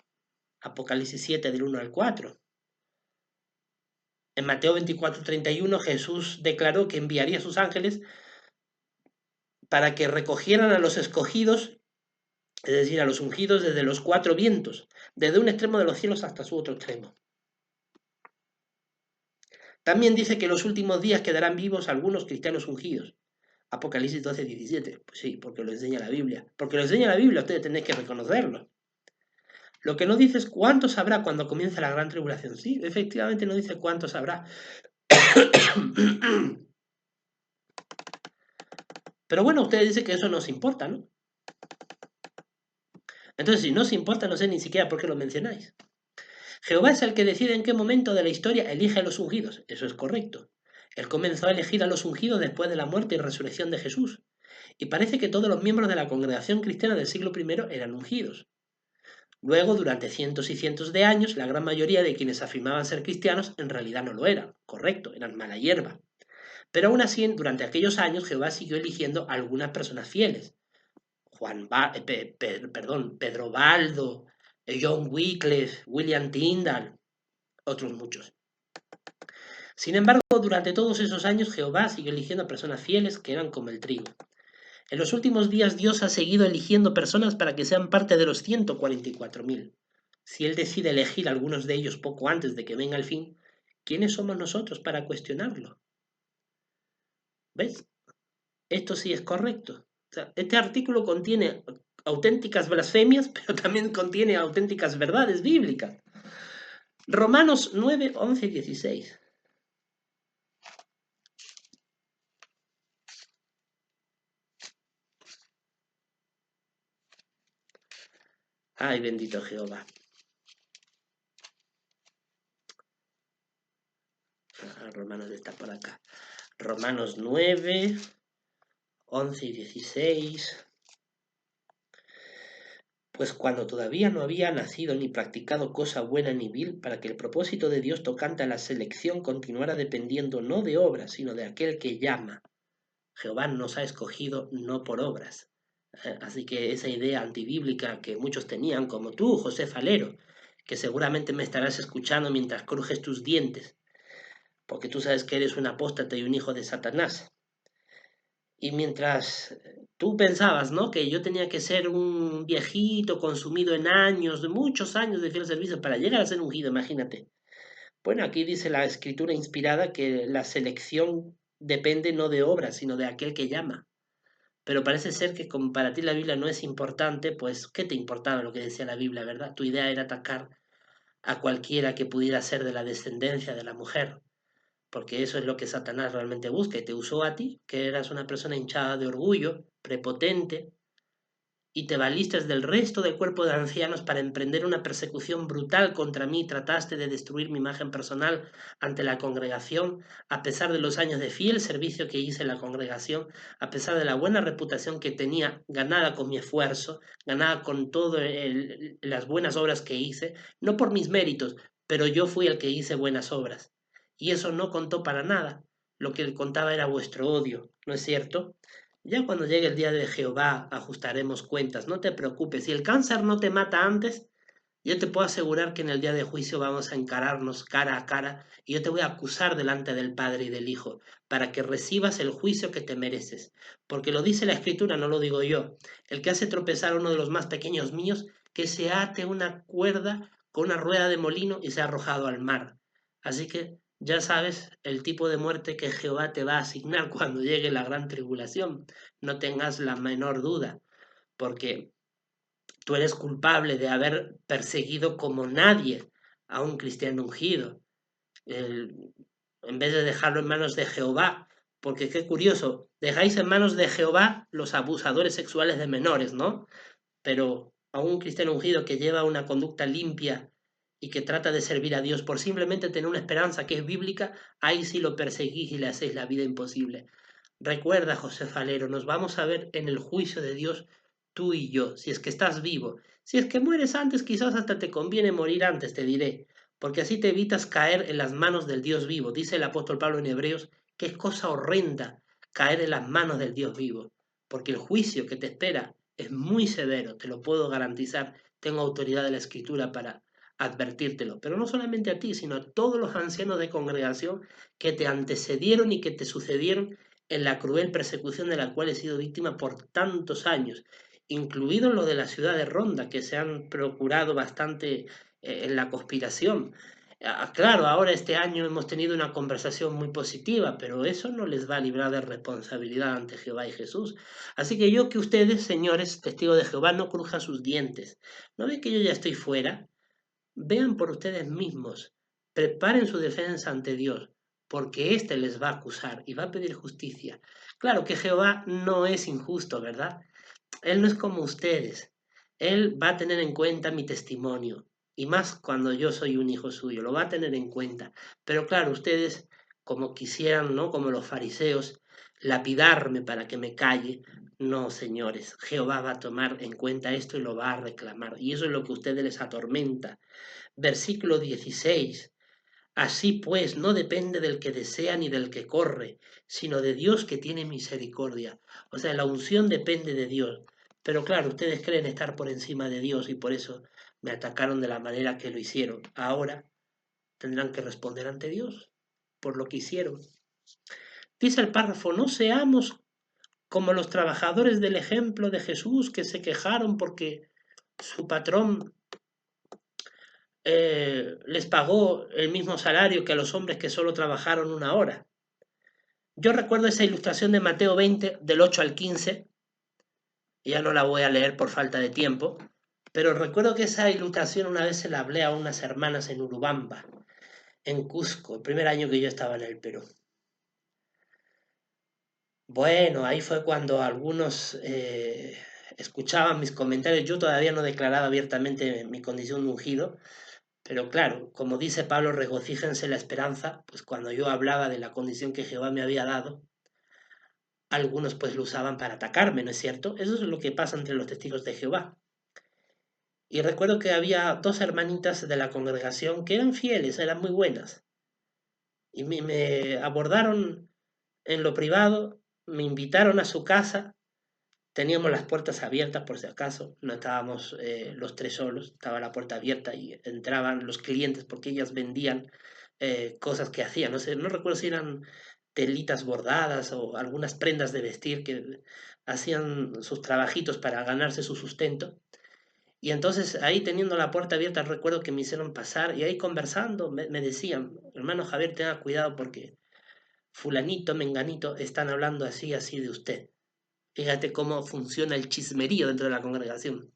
Apocalipsis 7 del 1 al 4. En Mateo 24:31 Jesús declaró que enviaría a sus ángeles para que recogieran a los escogidos, es decir, a los ungidos desde los cuatro vientos, desde un extremo de los cielos hasta su otro extremo. También dice que en los últimos días quedarán vivos algunos cristianos ungidos. Apocalipsis 12:17. Pues sí, porque lo enseña la Biblia. Porque lo enseña la Biblia, ustedes tenéis que reconocerlo. Lo que no dice es cuántos habrá cuando comience la gran tribulación. Sí, efectivamente no dice cuántos habrá. Pero bueno, ustedes dicen que eso nos importa, ¿no? Entonces, si no os importa, no sé ni siquiera por qué lo mencionáis. Jehová es el que decide en qué momento de la historia elige a los ungidos. Eso es correcto. Él comenzó a elegir a los ungidos después de la muerte y resurrección de Jesús. Y parece que todos los miembros de la congregación cristiana del siglo I eran ungidos. Luego, durante cientos y cientos de años, la gran mayoría de quienes afirmaban ser cristianos en realidad no lo eran. Correcto, eran mala hierba. Pero aún así, durante aquellos años, Jehová siguió eligiendo a algunas personas fieles. Pedro Baldo, John Wycliffe, William Tyndale, otros muchos. Sin embargo, durante todos esos años Jehová siguió eligiendo a personas fieles que eran como el trigo. En los últimos días Dios ha seguido eligiendo personas para que sean parte de los 144.000. Si Él decide elegir a algunos de ellos poco antes de que venga el fin, ¿quiénes somos nosotros para cuestionarlo? ¿Ves? Esto sí es correcto. O sea, este artículo contiene auténticas blasfemias, pero también contiene auténticas verdades bíblicas. Romanos 9, 11 y 16. Ay, bendito Jehová. Romanos está por acá. Romanos 9, 11 y 16. Pues cuando todavía no había nacido ni practicado cosa buena ni vil, para que el propósito de Dios tocante a la selección continuara dependiendo no de obras, sino de aquel que llama. Jehová nos ha escogido no por obras. Así que esa idea antibíblica que muchos tenían, como tú, José Falero, que seguramente me estarás escuchando mientras crujes tus dientes, porque tú sabes que eres un apóstata y un hijo de Satanás. Y mientras tú pensabas, ¿no? Que yo tenía que ser un viejito consumido en años, de muchos años de fiel servicio para llegar a ser ungido, imagínate. Bueno, aquí dice la escritura inspirada que la selección depende no de obras, sino de aquel que llama. Pero parece ser que como para ti la Biblia no es importante, pues ¿qué te importaba lo que decía la Biblia, verdad? Tu idea era atacar a cualquiera que pudiera ser de la descendencia de la mujer, porque eso es lo que Satanás realmente busca y te usó a ti, que eras una persona hinchada de orgullo, prepotente, y te valiste del resto del cuerpo de ancianos para emprender una persecución brutal contra mí, trataste de destruir mi imagen personal ante la congregación, a pesar de los años de fiel servicio que hice en la congregación, a pesar de la buena reputación que tenía ganada con mi esfuerzo, ganada con todas las buenas obras que hice, no por mis méritos, pero yo fui el que hice buenas obras. Y eso no contó para nada. Lo que contaba era vuestro odio, ¿no es cierto? Ya cuando llegue el día de Jehová ajustaremos cuentas, no te preocupes. Si el cáncer no te mata antes, yo te puedo asegurar que en el día de juicio vamos a encararnos cara a cara y yo te voy a acusar delante del Padre y del Hijo para que recibas el juicio que te mereces. Porque lo dice la Escritura, no lo digo yo. El que hace tropezar a uno de los más pequeños míos, que se ate una cuerda con una rueda de molino y sea arrojado al mar. Así que ya sabes el tipo de muerte que Jehová te va a asignar cuando llegue la gran tribulación. No tengas la menor duda, porque tú eres culpable de haber perseguido como nadie a un cristiano ungido, el- en vez de dejarlo en manos de Jehová. Porque qué curioso, dejáis en manos de Jehová los abusadores sexuales de menores, ¿no? Pero a un cristiano ungido que lleva una conducta limpia y que trata de servir a Dios por simplemente tener una esperanza que es bíblica, ahí sí lo perseguís y le hacéis la vida imposible. Recuerda, José Falero, nos vamos a ver en el juicio de Dios tú y yo, si es que estás vivo. Si es que mueres antes, quizás hasta te conviene morir antes, te diré, porque así te evitas caer en las manos del Dios vivo. Dice el apóstol Pablo en Hebreos que es cosa horrenda caer en las manos del Dios vivo, porque el juicio que te espera es muy severo, te lo puedo garantizar. Tengo autoridad de la Escritura para advertírtelo, pero no solamente a ti, sino a todos los ancianos de congregación que te antecedieron y que te sucedieron en la cruel persecución de la cual he sido víctima por tantos años, incluidos los de la ciudad de Ronda, que se han procurado bastante en la conspiración. Claro, ahora este año hemos tenido una conversación muy positiva, pero eso no les va a librar de responsabilidad ante Jehová y Jesús. Así que yo que ustedes, señores testigos de Jehová, no crujan sus dientes. ¿No ven que yo ya estoy fuera? Vean por ustedes mismos, preparen su defensa ante Dios, porque éste les va a acusar y va a pedir justicia. Claro que Jehová no es injusto, ¿verdad? Él no es como ustedes. Él va a tener en cuenta mi testimonio, y más cuando yo soy un hijo suyo, lo va a tener en cuenta. Pero claro, ustedes, como quisieran, ¿no? Como los fariseos, lapidarme para que me calle. No, señores, Jehová va a tomar en cuenta esto y lo va a reclamar. Y eso es lo que a ustedes les atormenta. Versículo 16. Así pues, no depende del que desea ni del que corre, sino de Dios que tiene misericordia. O sea, la unción depende de Dios. Pero claro, ustedes creen estar por encima de Dios y por eso me atacaron de la manera que lo hicieron. Ahora tendrán que responder ante Dios por lo que hicieron. Dice el párrafo, no seamos como los trabajadores del ejemplo de Jesús que se quejaron porque su patrón les pagó el mismo salario que a los hombres que solo trabajaron una hora. Yo recuerdo esa ilustración de Mateo 20, del 8 al 15, ya no la voy a leer por falta de tiempo, pero recuerdo que esa ilustración una vez se la hablé a unas hermanas en Urubamba, en Cusco, el primer año que yo estaba en el Perú. Bueno, ahí fue cuando algunos escuchaban mis comentarios, yo todavía no declaraba abiertamente mi condición de ungido, pero claro, como dice Pablo, regocíjense la esperanza, pues cuando yo hablaba de la condición que Jehová me había dado, algunos pues lo usaban para atacarme, ¿no es cierto? Eso es lo que pasa entre los testigos de Jehová. Y recuerdo que había dos hermanitas de la congregación que eran fieles, eran muy buenas. Y me abordaron en lo privado me invitaron a su casa. Teníamos las puertas abiertas por si acaso, no estábamos los tres solos, estaba la puerta abierta y entraban los clientes porque ellas vendían cosas que hacían, no sé, no recuerdo si eran telitas bordadas o algunas prendas de vestir que hacían sus trabajitos para ganarse su sustento. Y entonces ahí teniendo la puerta abierta recuerdo que me hicieron pasar y ahí conversando me decían, hermano Javier, tenga cuidado porque fulanito, menganito, están hablando así, así de usted. Fíjate cómo funciona el chismerío dentro de la congregación.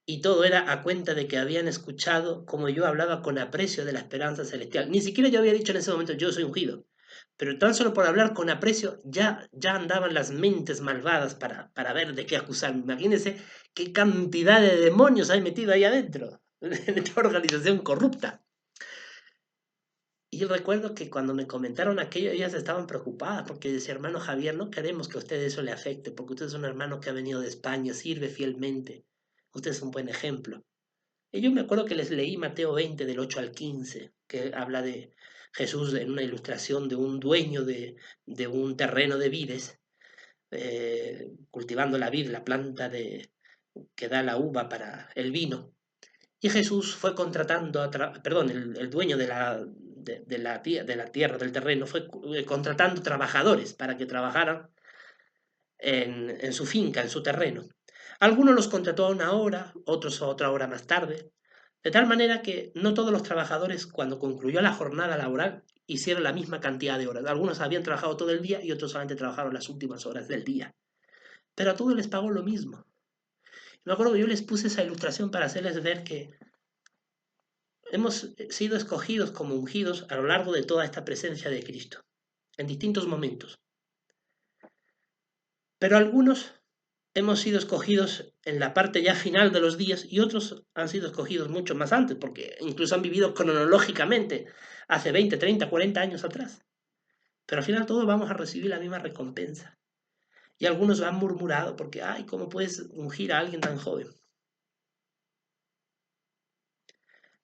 Y todo era a cuenta de que habían escuchado cómo yo hablaba con aprecio de la esperanza celestial. Ni siquiera yo había dicho en ese momento yo soy ungido. Pero tan solo por hablar con aprecio ya andaban las mentes malvadas para ver de qué acusarme. Imagínense qué cantidad de demonios hay metido ahí adentro, en esta organización corrupta. Y yo recuerdo que cuando me comentaron aquello, ellas estaban preocupadas porque decía, hermano Javier, no queremos que a usted eso le afecte, porque usted es un hermano que ha venido de España, sirve fielmente, usted es un buen ejemplo. Y yo me acuerdo que les leí Mateo 20 del 8 al 15, que habla de Jesús en una ilustración de un dueño de un terreno de vides, cultivando la vid, la planta que da la uva para el vino. Y Jesús fue contratando, perdón, el dueño de la tierra, del terreno, fue contratando trabajadores para que trabajaran en su finca, en su terreno. Algunos los contrató a una hora, otros a otra hora más tarde, de tal manera que no todos los trabajadores, cuando concluyó la jornada laboral, hicieron la misma cantidad de horas. Algunos habían trabajado todo el día y otros solamente trabajaron las últimas horas del día. Pero a todos les pagó lo mismo. Me acuerdo que yo les puse esa ilustración para hacerles ver que hemos sido escogidos como ungidos a lo largo de toda esta presencia de Cristo, en distintos momentos. Pero algunos hemos sido escogidos en la parte ya final de los días y otros han sido escogidos mucho más antes, porque incluso han vivido cronológicamente hace 20, 30, 40 años atrás. Pero al final todos vamos a recibir la misma recompensa. Y algunos han murmurado porque, ay, ¿cómo puedes ungir a alguien tan joven?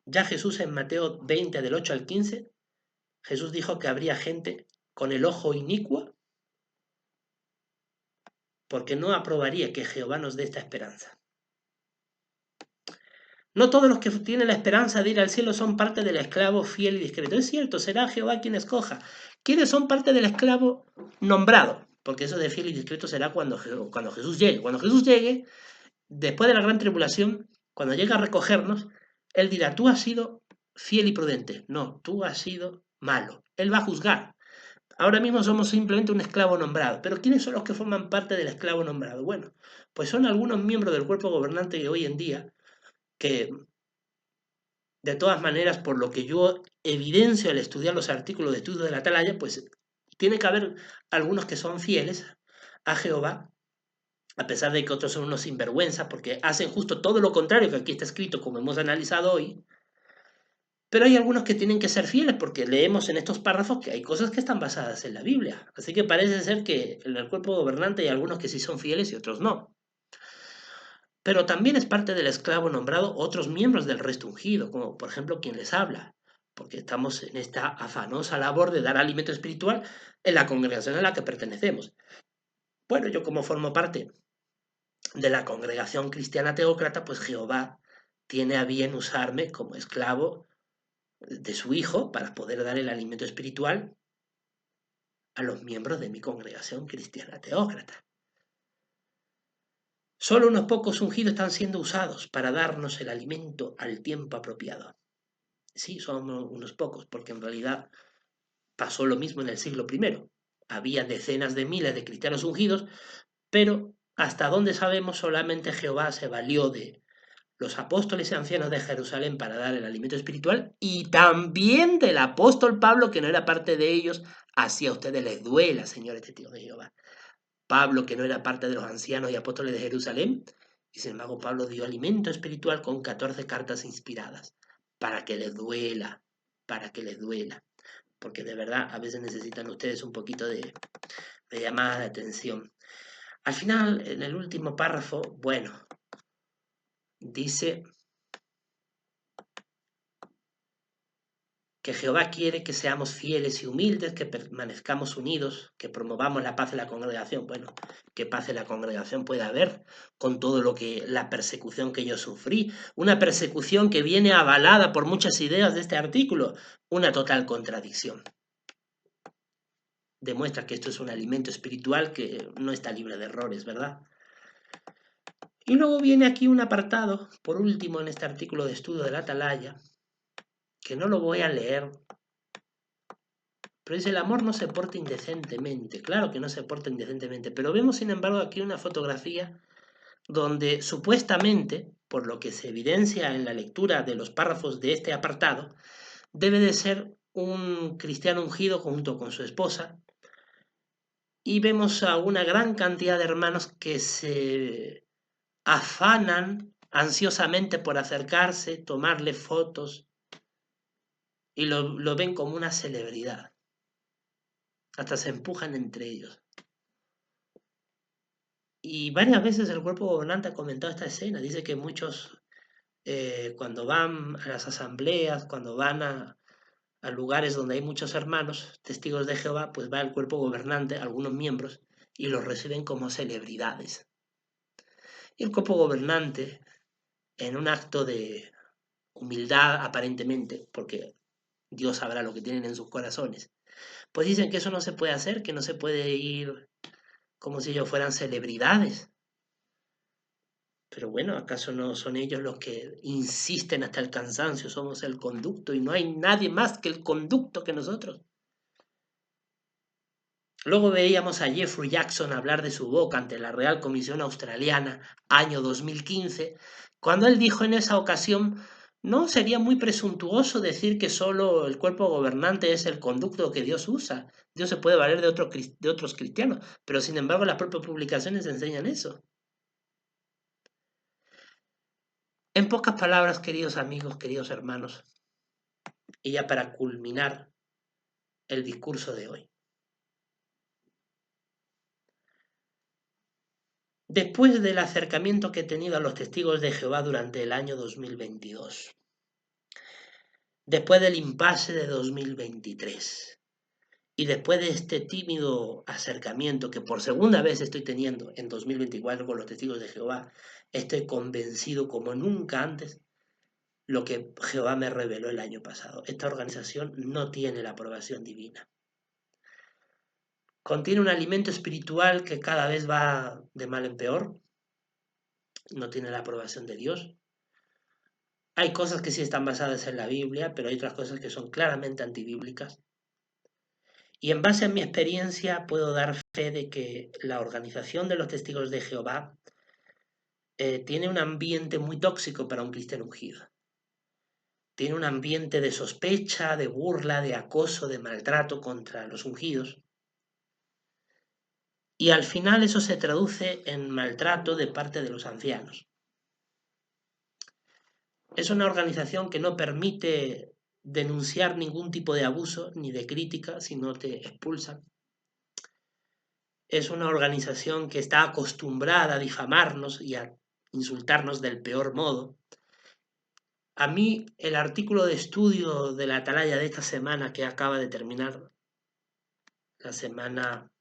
Ya Jesús en Mateo 20 del 8 al 15, Jesús dijo que habría gente con el ojo inicuo porque no aprobaría que Jehová nos dé esta esperanza. No todos los que tienen la esperanza de ir al cielo son parte del esclavo fiel y discreto. Es cierto, será Jehová quien escoja. ¿Quiénes son parte del esclavo nombrado? Porque eso de fiel y discreto será cuando Jesús llegue. Cuando Jesús llegue, después de la gran tribulación, cuando llegue a recogernos, Él dirá, tú has sido fiel y prudente. No, tú has sido malo. Él va a juzgar. Ahora mismo somos simplemente un esclavo nombrado. Pero ¿quiénes son los que forman parte del esclavo nombrado? Bueno, pues son algunos miembros del cuerpo gobernante que hoy en día, que de todas maneras, por lo que yo evidencio al estudiar los artículos de estudio de la Atalaya, pues tiene que haber algunos que son fieles a Jehová, a pesar de que otros son unos sinvergüenzas, porque hacen justo todo lo contrario que aquí está escrito, como hemos analizado hoy. Pero hay algunos que tienen que ser fieles, porque leemos en estos párrafos que hay cosas que están basadas en la Biblia. Así que parece ser que en el cuerpo gobernante hay algunos que sí son fieles y otros no. Pero también es parte del esclavo nombrado otros miembros del resto ungido, como por ejemplo quien les habla, porque estamos en esta afanosa labor de dar alimento espiritual en la congregación a la que pertenecemos. Bueno, yo como formo parte de la congregación cristiana teócrata, pues Jehová tiene a bien usarme como esclavo de su Hijo para poder dar el alimento espiritual a los miembros de mi congregación cristiana teócrata. Solo unos pocos ungidos están siendo usados para darnos el alimento al tiempo apropiado. Sí, son unos pocos, porque en realidad pasó lo mismo en el siglo I. Había decenas de miles de cristianos ungidos, pero hasta donde sabemos solamente Jehová se valió de los apóstoles y ancianos de Jerusalén para dar el alimento espiritual y también del apóstol Pablo, que no era parte de ellos, así a ustedes les duela, señores testigos de Jehová. Pablo, que no era parte de los ancianos y apóstoles de Jerusalén, y sin embargo Pablo dio alimento espiritual con 14 cartas inspiradas, para que les duela, para que les duela, porque de verdad a veces necesitan ustedes un poquito de llamada de atención. Al final, en el último párrafo, bueno, dice, que Jehová quiere que seamos fieles y humildes, que permanezcamos unidos, que promovamos la paz en la congregación. Bueno, ¿qué paz en la congregación puede haber con todo la persecución que yo sufrí? Una persecución que viene avalada por muchas ideas de este artículo. Una total contradicción. Demuestra que esto es un alimento espiritual que no está libre de errores, ¿verdad? Y luego viene aquí un apartado, por último, en este artículo de estudio de la Atalaya, que no lo voy a leer, pero dice: el amor no se porta indecentemente. Claro que no se porta indecentemente, pero vemos sin embargo aquí una fotografía donde supuestamente, por lo que se evidencia en la lectura de los párrafos de este apartado, debe de ser un cristiano ungido junto con su esposa, y vemos a una gran cantidad de hermanos que se afanan ansiosamente por acercarse, tomarle fotos, y lo ven como una celebridad. Hasta se empujan entre ellos. Y varias veces el cuerpo gobernante ha comentado esta escena. Dice que muchos, cuando van a las asambleas, cuando van a lugares donde hay muchos hermanos, testigos de Jehová, pues va el cuerpo gobernante, algunos miembros, y los reciben como celebridades. Y el cuerpo gobernante, en un acto de humildad aparentemente, porque Dios sabrá lo que tienen en sus corazones, pues dicen que eso no se puede hacer, que no se puede ir como si ellos fueran celebridades. Pero bueno, ¿acaso no son ellos los que insisten hasta el cansancio? Somos el conducto y no hay nadie más que el conducto que nosotros. Luego veíamos a Jeffrey Jackson hablar de su boca ante la Real Comisión Australiana, año 2015, cuando él dijo en esa ocasión: no sería muy presuntuoso decir que solo el cuerpo gobernante es el conducto que Dios usa. Dios se puede valer de otros cristianos, pero sin embargo las propias publicaciones enseñan eso. En pocas palabras, queridos amigos, queridos hermanos, y ya para culminar el discurso de hoy. Después del acercamiento que he tenido a los testigos de Jehová durante el año 2022, después del impasse de 2023 y después de este tímido acercamiento que por segunda vez estoy teniendo en 2024 con los testigos de Jehová, estoy convencido como nunca antes lo que Jehová me reveló el año pasado. Esta organización no tiene la aprobación divina. Contiene un alimento espiritual que cada vez va de mal en peor. No tiene la aprobación de Dios. Hay cosas que sí están basadas en la Biblia, pero hay otras cosas que son claramente antibíblicas. Y en base a mi experiencia puedo dar fe de que la organización de los testigos de Jehová tiene un ambiente muy tóxico para un cristiano ungido. Tiene un ambiente de sospecha, de burla, de acoso, de maltrato contra los ungidos. Y al final eso se traduce en maltrato de parte de los ancianos. Es una organización que no permite denunciar ningún tipo de abuso ni de crítica, si no te expulsan. Es una organización que está acostumbrada a difamarnos y a insultarnos del peor modo. A mí el artículo de estudio de la Atalaya de esta semana, que acaba de terminar, la semana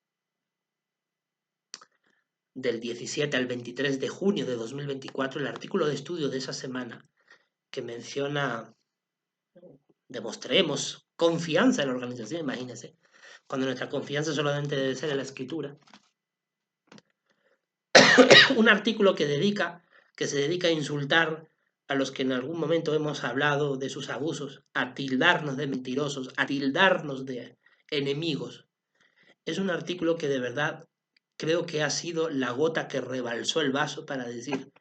del 17 al 23 de junio de 2024, el artículo de estudio de esa semana que menciona: demostremos confianza en la organización, imagínense, cuando nuestra confianza solamente debe ser en la escritura. Un artículo que se dedica a insultar a los que en algún momento hemos hablado de sus abusos, a tildarnos de mentirosos, a tildarnos de enemigos. Es un artículo que de verdad creo que ha sido la gota que rebalsó el vaso para decir: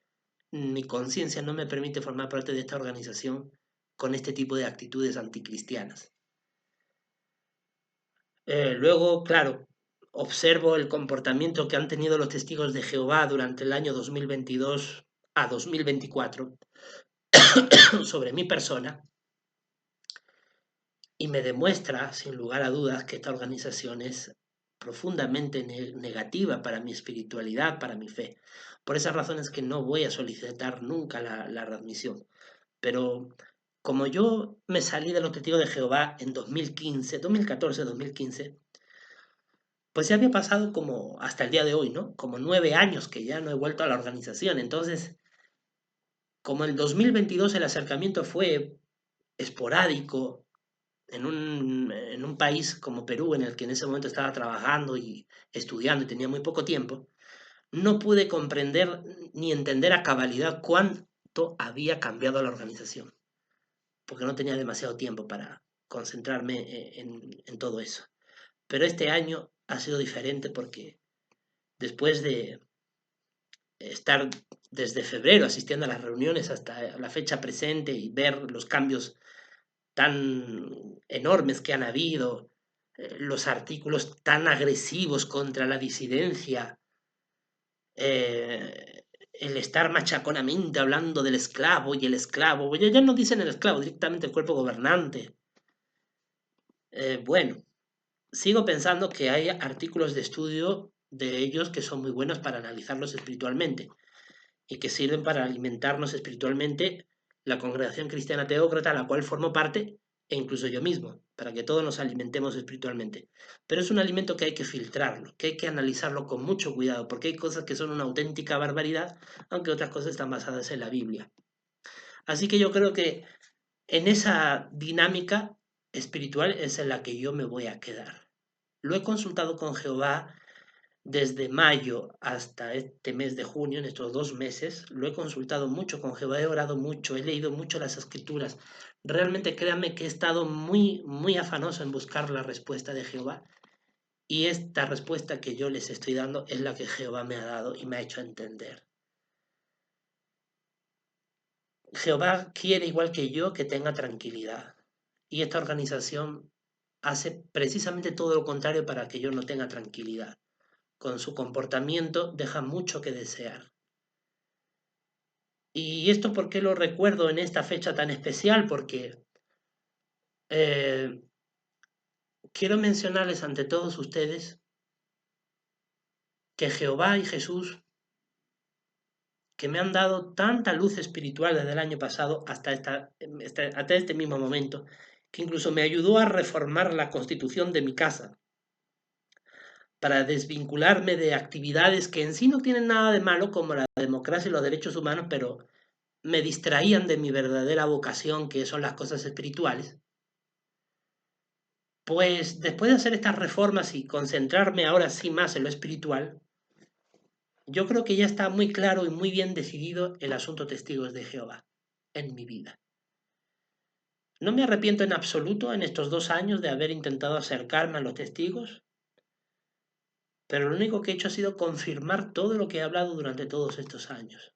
mi conciencia no me permite formar parte de esta organización con este tipo de actitudes anticristianas. Luego, claro, observo el comportamiento que han tenido los testigos de Jehová durante el año 2022 a 2024 sobre mi persona, y me demuestra, sin lugar a dudas, que esta organización es profundamente negativa para mi espiritualidad, para mi fe. Por esas razones que no voy a solicitar nunca la readmisión. Pero como yo me salí de los testigos de Jehová en 2015, 2014, 2015, pues ya había pasado como hasta el día de hoy, ¿no? Como 9 años que ya no he vuelto a la organización. Entonces, como en 2022 el acercamiento fue esporádico en un país como Perú, en el que en ese momento estaba trabajando y estudiando y tenía muy poco tiempo, no pude comprender ni entender a cabalidad cuánto había cambiado la organización, porque no tenía demasiado tiempo para concentrarme en todo eso. Pero este año ha sido diferente porque después de estar desde febrero asistiendo a las reuniones hasta la fecha presente y ver los cambios tan enormes que han habido, los artículos tan agresivos contra la disidencia, el estar machaconamente hablando del esclavo y el esclavo, ya no dicen el esclavo, directamente el cuerpo gobernante. Bueno, sigo pensando que hay artículos de estudio de ellos que son muy buenos para analizarlos espiritualmente y que sirven para alimentarnos espiritualmente la congregación cristiana teócrata, a la cual formo parte, e incluso yo mismo, para que todos nos alimentemos espiritualmente. Pero es un alimento que hay que filtrarlo, que hay que analizarlo con mucho cuidado, porque hay cosas que son una auténtica barbaridad, aunque otras cosas están basadas en la Biblia. Así que yo creo que en esa dinámica espiritual es en la que yo me voy a quedar. Lo he consultado con Jehová desde mayo hasta este mes de junio, en estos 2 meses. Lo he consultado mucho con Jehová, he orado mucho, he leído mucho las escrituras. Realmente créanme que he estado muy, muy afanoso en buscar la respuesta de Jehová. Y esta respuesta que yo les estoy dando es la que Jehová me ha dado y me ha hecho entender. Jehová quiere, igual que yo, que tenga tranquilidad. Y esta organización hace precisamente todo lo contrario para que yo no tenga tranquilidad. Con su comportamiento deja mucho que desear. ¿Y esto por qué lo recuerdo en esta fecha tan especial? Porque eh, quiero mencionarles ante todos ustedes que Jehová y Jesús, que me han dado tanta luz espiritual desde el año pasado hasta este mismo momento, que incluso me ayudó a reformar la constitución de mi casa, para desvincularme de actividades que en sí no tienen nada de malo, como la democracia y los derechos humanos, pero me distraían de mi verdadera vocación, que son las cosas espirituales. Pues después de hacer estas reformas y concentrarme ahora sí más en lo espiritual, yo creo que ya está muy claro y muy bien decidido el asunto testigos de Jehová en mi vida. No me arrepiento en absoluto en estos 2 años de haber intentado acercarme a los testigos, pero lo único que he hecho ha sido confirmar todo lo que he hablado durante todos estos años.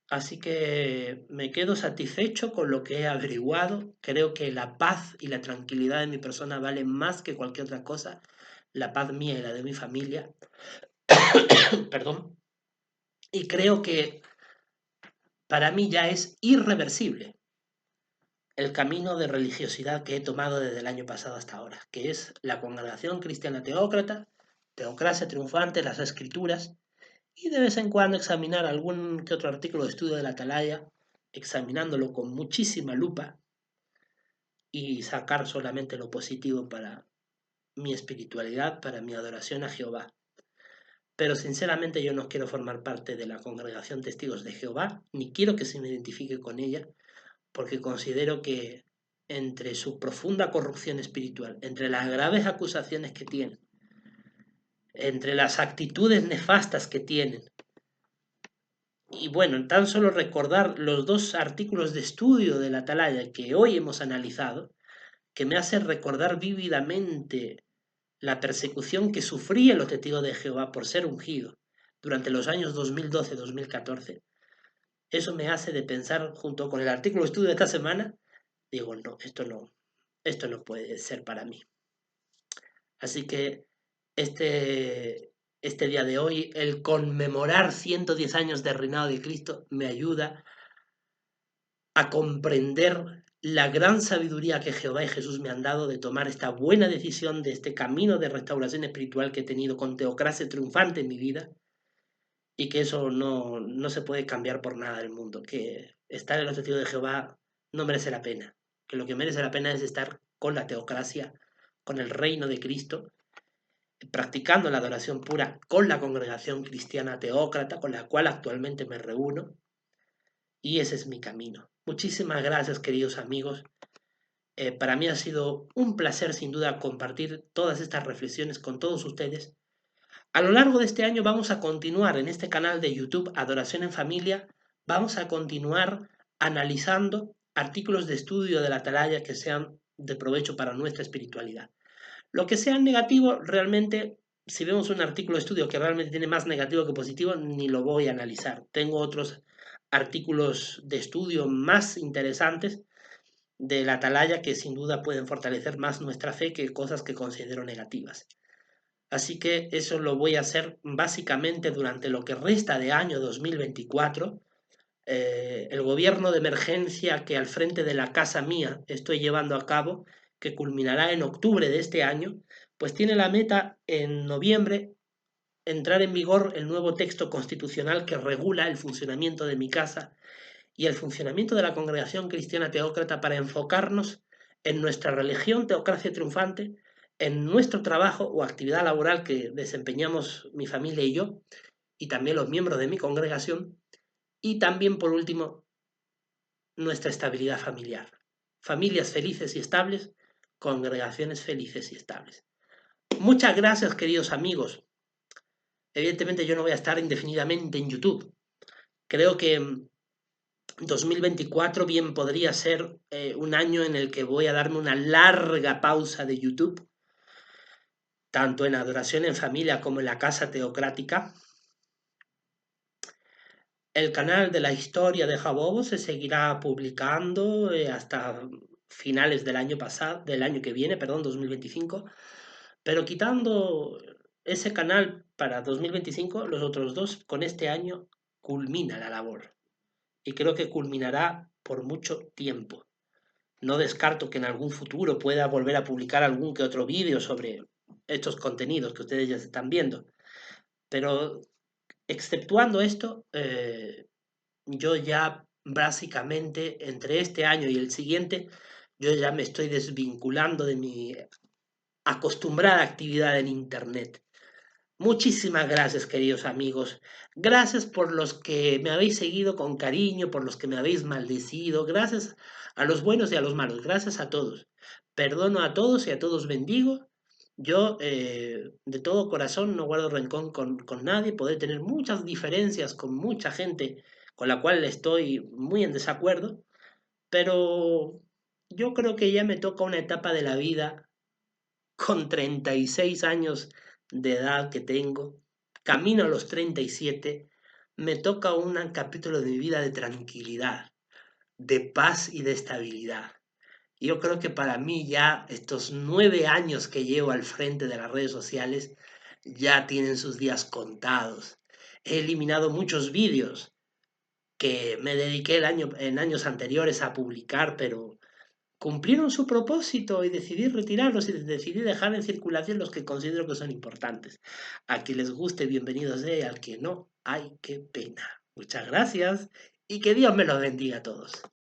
Así que me quedo satisfecho con lo que he averiguado. Creo que la paz y la tranquilidad de mi persona valen más que cualquier otra cosa. La paz mía y la de mi familia. Perdón. Y creo que para mí ya es irreversible el camino de religiosidad que he tomado desde el año pasado hasta ahora, que es la congregación cristiana teócrata, teocracia triunfante, las escrituras, y de vez en cuando examinar algún que otro artículo de estudio de la Atalaya, examinándolo con muchísima lupa y sacar solamente lo positivo para mi espiritualidad, para mi adoración a Jehová. Pero sinceramente yo no quiero formar parte de la congregación Testigos de Jehová, ni quiero que se me identifique con ella, porque considero que entre su profunda corrupción espiritual, entre las graves acusaciones que tienen, entre las actitudes nefastas que tienen, y bueno, tan solo recordar los 2 artículos de estudio de la Atalaya que hoy hemos analizado, que me hace recordar vívidamente la persecución que sufrían los testigos de Jehová por ser ungido durante los años 2012-2014, eso me hace de pensar, junto con el artículo de estudio de esta semana, digo, no, esto no puede ser para mí. Así que este día de hoy, el conmemorar 110 años de reinado de Cristo, me ayuda a comprender la gran sabiduría que Jehová y Jesús me han dado de tomar esta buena decisión de este camino de restauración espiritual que he tenido con teocracia triunfante en mi vida, y que eso no se puede cambiar por nada del mundo, que estar en los testigos de Jehová no merece la pena, que lo que merece la pena es estar con la teocracia, con el reino de Cristo, practicando la adoración pura con la congregación cristiana teócrata, con la cual actualmente me reúno, y ese es mi camino. Muchísimas gracias, queridos amigos. Para mí ha sido un placer, sin duda, compartir todas estas reflexiones con todos ustedes. A lo largo de este año vamos a continuar en este canal de YouTube Adoración en Familia, vamos a continuar analizando artículos de estudio de la Atalaya que sean de provecho para nuestra espiritualidad. Lo que sea negativo, realmente, si vemos un artículo de estudio que realmente tiene más negativo que positivo, ni lo voy a analizar. Tengo otros artículos de estudio más interesantes de la Atalaya que sin duda pueden fortalecer más nuestra fe que cosas que considero negativas. Así que eso lo voy a hacer básicamente durante lo que resta de año 2024. El gobierno de emergencia que al frente de la casa mía estoy llevando a cabo, que culminará en octubre de este año, pues tiene la meta en noviembre entrar en vigor el nuevo texto constitucional que regula el funcionamiento de mi casa y el funcionamiento de la congregación cristiana teócrata para enfocarnos en nuestra religión teocracia triunfante, en nuestro trabajo o actividad laboral que desempeñamos mi familia y yo, y también los miembros de mi congregación, y también, por último, nuestra estabilidad familiar. Familias felices y estables, congregaciones felices y estables. Muchas gracias, queridos amigos. Evidentemente yo no voy a estar indefinidamente en YouTube. Creo que 2024 bien podría ser un año en el que voy a darme una larga pausa de YouTube, tanto en Adoración en Familia como en la Casa Teocrática. El canal de la historia de Jabobo se seguirá publicando hasta finales del año pasado, del año que viene, perdón, 2025, pero quitando ese canal para 2025, los otros dos con este año culmina la labor y creo que culminará por mucho tiempo. No descarto que en algún futuro pueda volver a publicar algún que otro vídeo sobre estos contenidos que ustedes ya están viendo, pero exceptuando esto, yo ya básicamente entre este año y el siguiente, yo ya me estoy desvinculando de mi acostumbrada actividad en Internet. Muchísimas gracias, queridos amigos. Gracias por los que me habéis seguido con cariño, por los que me habéis maldecido. Gracias a los buenos y a los malos. Gracias a todos. Perdono a todos y a todos bendigo. Yo de todo corazón no guardo rencor con nadie. Podré tener muchas diferencias con mucha gente con la cual estoy muy en desacuerdo, pero yo creo que ya me toca una etapa de la vida con 36 años de edad que tengo, camino a los 37, me toca un capítulo de mi vida de tranquilidad, de paz y de estabilidad. Yo creo que para mí ya estos 9 años que llevo al frente de las redes sociales ya tienen sus días contados. He eliminado muchos vídeos que me dediqué en años anteriores a publicar, pero cumplieron su propósito y decidí retirarlos y decidí dejar en circulación los que considero que son importantes. A quien les guste, bienvenidos sea, y al que no, ay, qué pena. Muchas gracias y que Dios me los bendiga a todos.